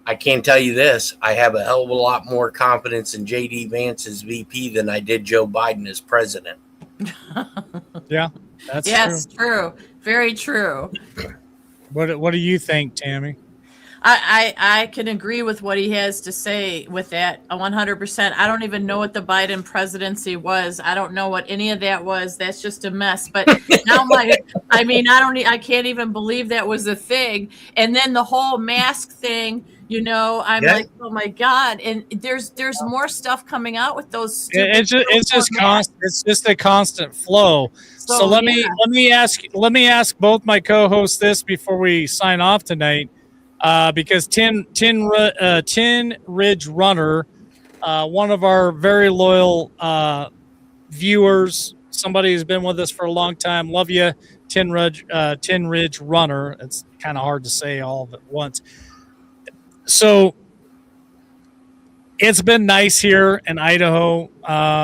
I can tell you this. I have a hell of a lot more confidence in J.D. Vance as VP than I did Joe Biden as president. Yeah, that's true. Very true. What do you think, Tammy? I can agree with what he has to say with that 100%. I don't even know what the Biden presidency was. I don't know what any of that was. That's just a mess. But now I can't even believe that was a thing. And then the whole mask thing, I'm like, oh my God. And there's more stuff coming out with those. It's just constant. It's just a constant flow. So let me ask both my co-hosts this before we sign off tonight. Because Tin Ridge Runner, one of our very loyal viewers, somebody who's been with us for a long time. Love you, Tin Ridge Runner. It's kind of hard to say all of it once. So it's been nice here in Idaho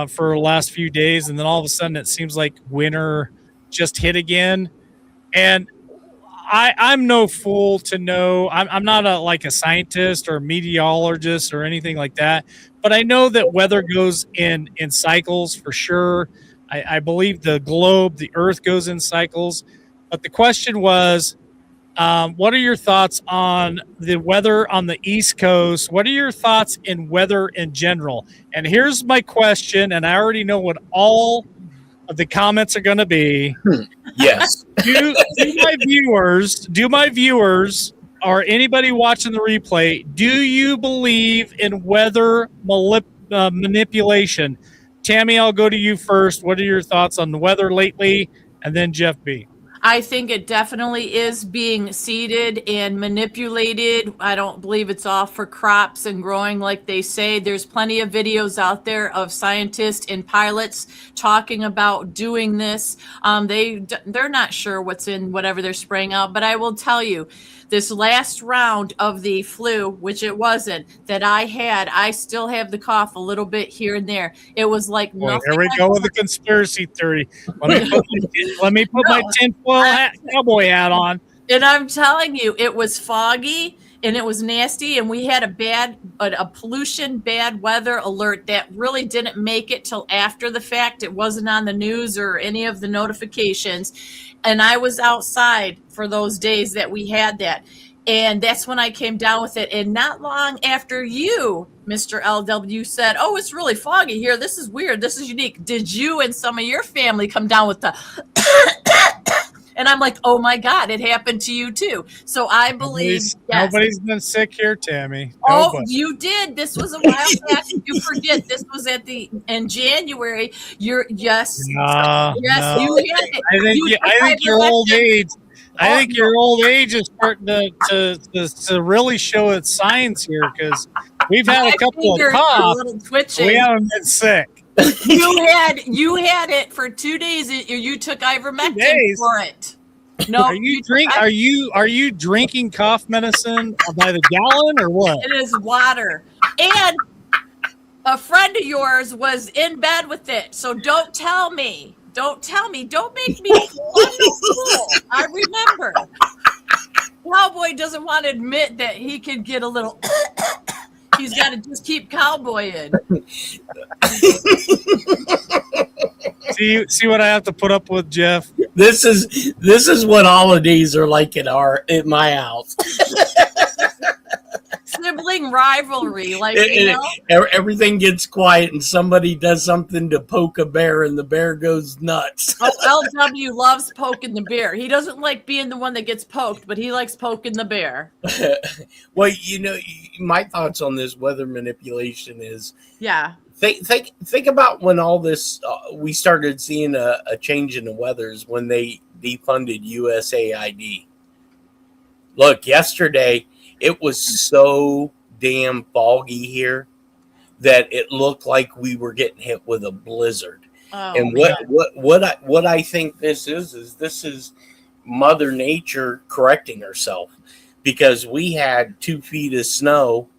for the last few days, and then all of a sudden it seems like winter just hit again. And I'm no fool to know. I'm not a scientist or a meteorologist or anything like that, but I know that weather goes in cycles for sure. I believe the globe, the earth goes in cycles. But the question was, what are your thoughts on the weather on the East Coast? What are your thoughts in weather in general? And here's my question, and I already know what all of the comments are going to be. Yes. Do my viewers or anybody watching the replay, do you believe in weather manipulation? Tammy, I'll go to you first. What are your thoughts on the weather lately? And then Jeff B. I think it definitely is being seeded and manipulated. I don't believe it's all for crops and growing like they say. There's plenty of videos out there of scientists and pilots talking about doing this. They're not sure what's in whatever they're spraying out, but I will tell you, this last round of the flu, which it wasn't, that I had, I still have the cough a little bit here and there. It was like Boy, nothing. here we go with the conspiracy theory. Let me put my tinfoil cowboy hat on. And I'm telling you, it was foggy and it was nasty, and we had a pollution bad weather alert that really didn't make it till after the fact. It wasn't on the news or any of the notifications. And I was outside for those days that we had that. And that's when I came down with it. And not long after you, Mr. LW, said, "Oh, it's really foggy here. This is weird. This is unique." Did you and some of your family come down with the and I'm like, "Oh my God, it happened to you too." So I believe nobody's been sick here, Tammy. Oh, Nobody. you did. This was a while back. You forget. This was in January. Yes, you had it. I think your old age. I think your old age is starting to really show its signs here, because we've had a couple of coughs. We haven't been sick. You had it for 2 days. You took ivermectin for it. No, are you drinking cough medicine by the gallon or what? It is water. And a friend of yours was in bed with it. So don't tell me. Don't make me fool. I remember. Cowboy doesn't want to admit that he could get a little. He's got to just keep cowboying. See what I have to put up with, Jeff? This is what holidays are like at my house. Sibling rivalry, everything gets quiet and somebody does something to poke a bear and the bear goes nuts. Oh, LW loves poking the bear. He doesn't like being the one that gets poked, but he likes poking the bear. Well, my thoughts on this weather manipulation is, think about when all this we started seeing a change in the weathers when they defunded USAID. Look, yesterday it was so damn foggy here that it looked like we were getting hit with a blizzard. Oh, and what I think this is Mother Nature correcting herself, because we had 2 feet of snow,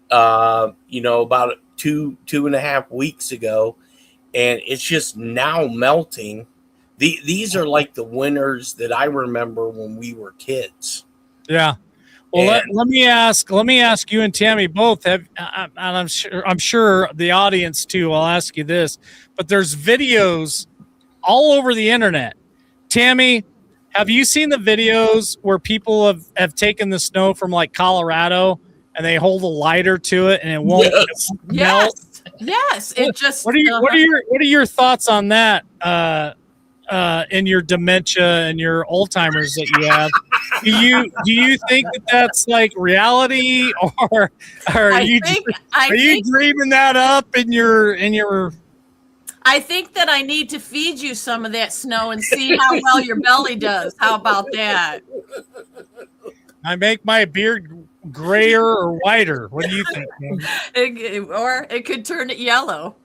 about 2.5 weeks ago, and it's just now melting. These are like the winters that I remember when we were kids. Yeah. Well, let me ask you and Tammy both. And I'm sure the audience too. I'll ask you this, but there's videos all over the internet. Tammy, have you seen the videos where people have taken the snow from like Colorado and they hold a lighter to it and it won't melt? Yes. It just. What are your thoughts on that? In your dementia and your Alzheimer's that you have, do you think that that's like reality, or are you dreaming that up in your? I think that I need to feed you some of that snow and see how well your belly does. How about that? I make my beard grayer or whiter. What do you think? Or it could turn it yellow.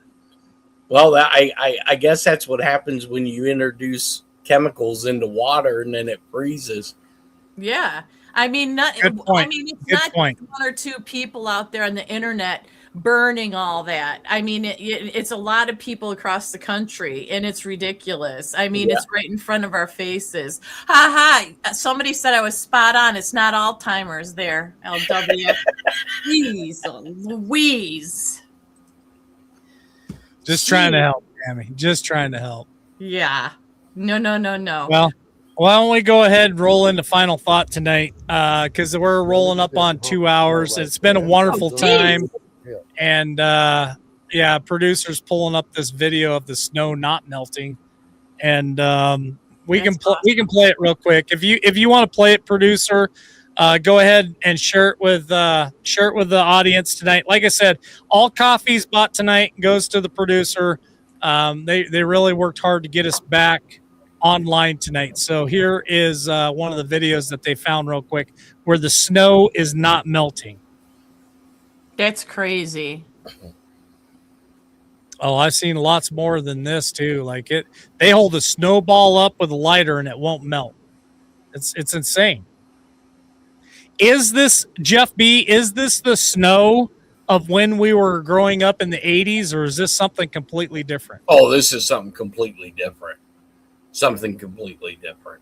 Well, I guess that's what happens when you introduce chemicals into water and then it freezes. Yeah. I mean, it's not one or two people out there on the internet burning all that. I mean, it's a lot of people across the country, and it's ridiculous. I mean, It's right in front of our faces. Ha ha. Somebody said I was spot on. It's not Alzheimer's there, LW. Please, Louise. Just trying to help, Tammy. Just trying to help. Yeah. No. Well, why don't we go ahead and roll into final thought tonight? Because we're rolling up on 2 hours. It's been a wonderful time. And producer's pulling up this video of the snow not melting. And we can play it real quick. If you want to play it, producer, go ahead and share it with the audience tonight. Like I said, all coffees bought tonight goes to the producer. They really worked hard to get us back online tonight. So here is one of the videos that they found real quick where the snow is not melting. That's crazy. Oh, I've seen lots more than this too. Like they hold a snowball up with a lighter and it won't melt. It's insane. Is this, Jeff B, is this the snow of when we were growing up in the 80s, or is this something completely different? Oh, this is something completely different. Something completely different.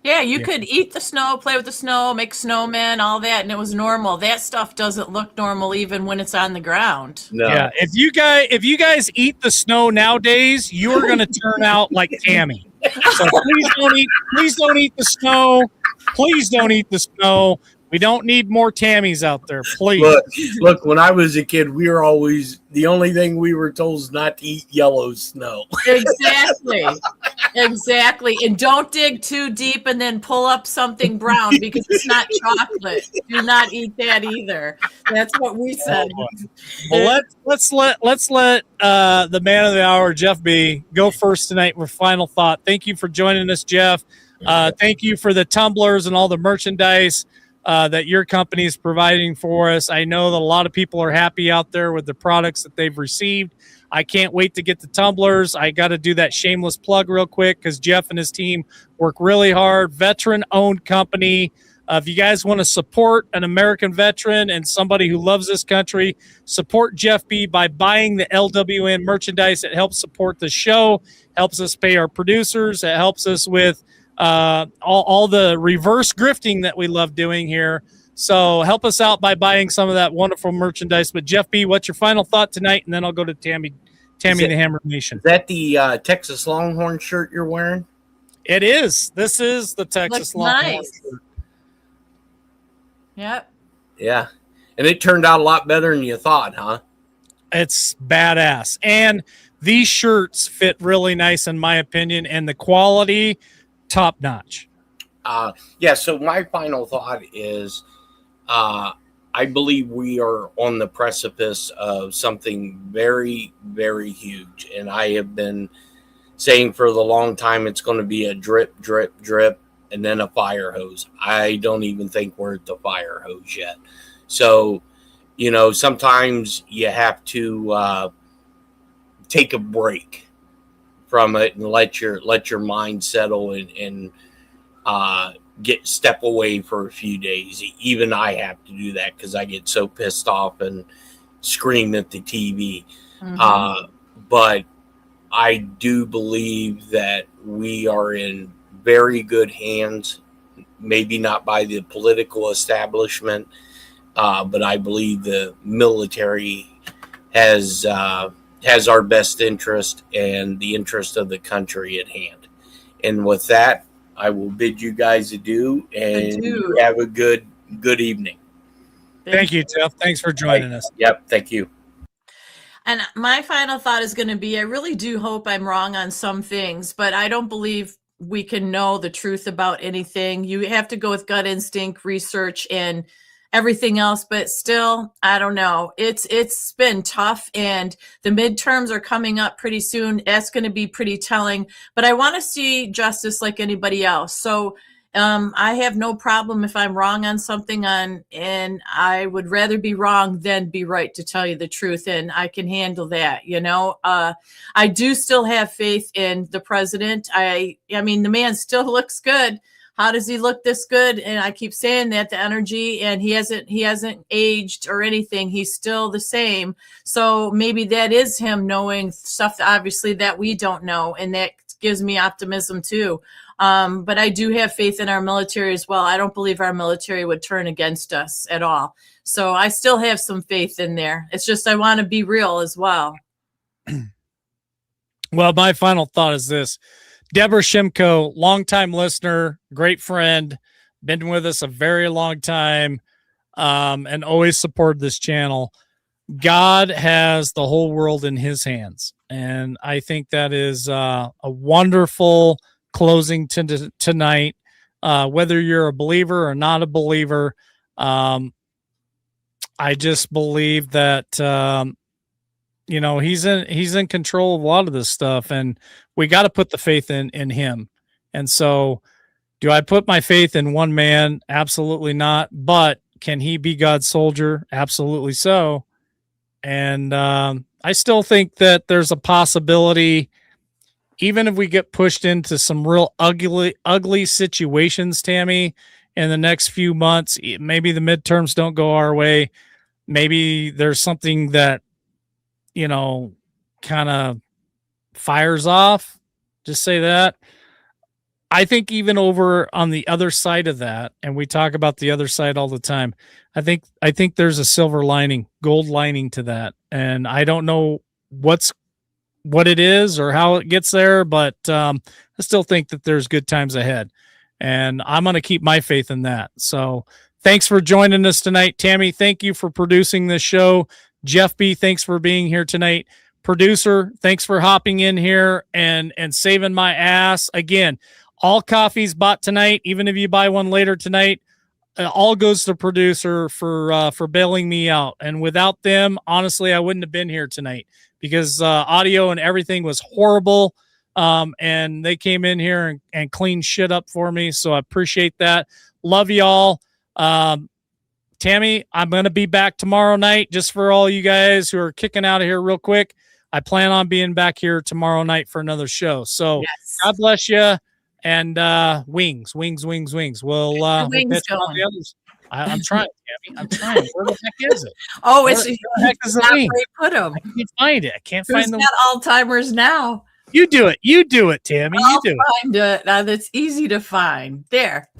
Yeah, you could eat the snow, play with the snow, make snowmen, all that, and it was normal. That stuff doesn't look normal even when it's on the ground. No. Yeah, if you guys eat the snow nowadays, you are going to turn out like Tammy. So please don't eat the snow. Please don't eat the snow. We don't need more Tammys out there, please. Look, when I was a kid, we were always, the only thing we were told is not to eat yellow snow. Exactly. Exactly. And don't dig too deep and then pull up something brown because it's not chocolate. Do not eat that either. That's what we said. Well, let's let the man of the hour, Jeff B, go first tonight with final thought. Thank you for joining us, Jeff. Thank you for the tumblers and all the merchandise that your company is providing for us. I know that a lot of people are happy out there with the products that they've received. I can't wait to get the tumblers. I got to do that shameless plug real quick because Jeff and his team work really hard. Veteran-owned company. If you guys want to support an American veteran and somebody who loves this country, support Jeff B by buying the LWN merchandise. It helps support the show, helps us pay our producers. It helps us with all the reverse grifting that we love doing here. So help us out by buying some of that wonderful merchandise. But Jeff B, what's your final thought tonight? And then I'll go to Tammy and the Hammer Nation. Is that the Texas Longhorn shirt you're wearing? It is. This is the Texas Longhorn shirt. Yep. Yeah. And it turned out a lot better than you thought, huh? It's badass. And these shirts fit really nice in my opinion. And the quality, top notch. Yeah, so my final thought is I believe we are on the precipice of something very, very huge. And I have been saying for the long time it's going to be a drip, drip, drip, and then a fire hose. I don't even think we're at the fire hose yet. So, you know, sometimes you have to take a break from it and let your mind settle and step away for a few days. Even I have to do that because I get so pissed off and scream at the TV. Mm-hmm. But I do believe that we are in very good hands, maybe not by the political establishment, but I believe the military has our best interest and the interest of the country at hand. And with that, I will bid you guys adieu and you have a good evening. Thank you, Jeff. Thanks for joining us. Yep. Thank you. And my final thought is going to be, I really do hope I'm wrong on some things, but I don't believe we can know the truth about anything. You have to go with gut instinct, research, and everything else, but still, I don't know. It's been tough, and the midterms are coming up pretty soon. That's going to be pretty telling, but I want to see justice like anybody else. So I have no problem if I'm wrong on something and I would rather be wrong than be right, to tell you the truth. And I can handle that. You know, I do still have faith in the president. I mean, the man still looks good. How does he look this good? And I keep saying that, the energy, and he hasn't aged or anything. He's still the same. So maybe that is him knowing stuff, obviously, that we don't know. And that gives me optimism too. But I do have faith in our military as well. I don't believe our military would turn against us at all. So I still have some faith in there. It's just, I want to be real as well. Well, my final thought is this. Deborah Shimko, longtime listener, great friend, been with us a very long time, and always supported this channel. God has the whole world in his hands. And I think that is a wonderful closing tonight. Whether you're a believer or not a believer, I just believe that you know, he's in control of a lot of this stuff, and we got to put the faith in him. And so, do I put my faith in one man? Absolutely not. But can he be God's soldier? Absolutely so. And I still think that there's a possibility, even if we get pushed into some real ugly situations, Tammy, in the next few months, maybe the midterms don't go our way. Maybe there's something that, you know, kind of fires off. Just say that. I think even over on the other side of that, and we talk about the other side all the time, I think there's a silver lining, gold lining to that. And I don't know what it is or how it gets there, but I still think that there's good times ahead. And I'm going to keep my faith in that. So thanks for joining us tonight. Tammy, thank you for producing this show. Jeff B., thanks for being here tonight. Producer, thanks for hopping in here and saving my ass. Again, all coffees bought tonight, even if you buy one later tonight, all goes to producer for bailing me out. And without them, honestly, I wouldn't have been here tonight because audio and everything was horrible. And they came in here and cleaned shit up for me. So I appreciate that. Love y'all. Tammy, I'm going to be back tomorrow night just for all you guys who are kicking out of here real quick. I plan on being back here tomorrow night for another show. So yes. God bless you. And wings. We'll wings we'll catch all the others. I'm trying, Tammy. I'm trying. Where the heck is it? Oh, it's where the heck is the wing? Put them. I can't find it. I can't find them. Got Alzheimer's now. You do it. You do it, Tammy. You do it. Find it. Now that's easy to find. There.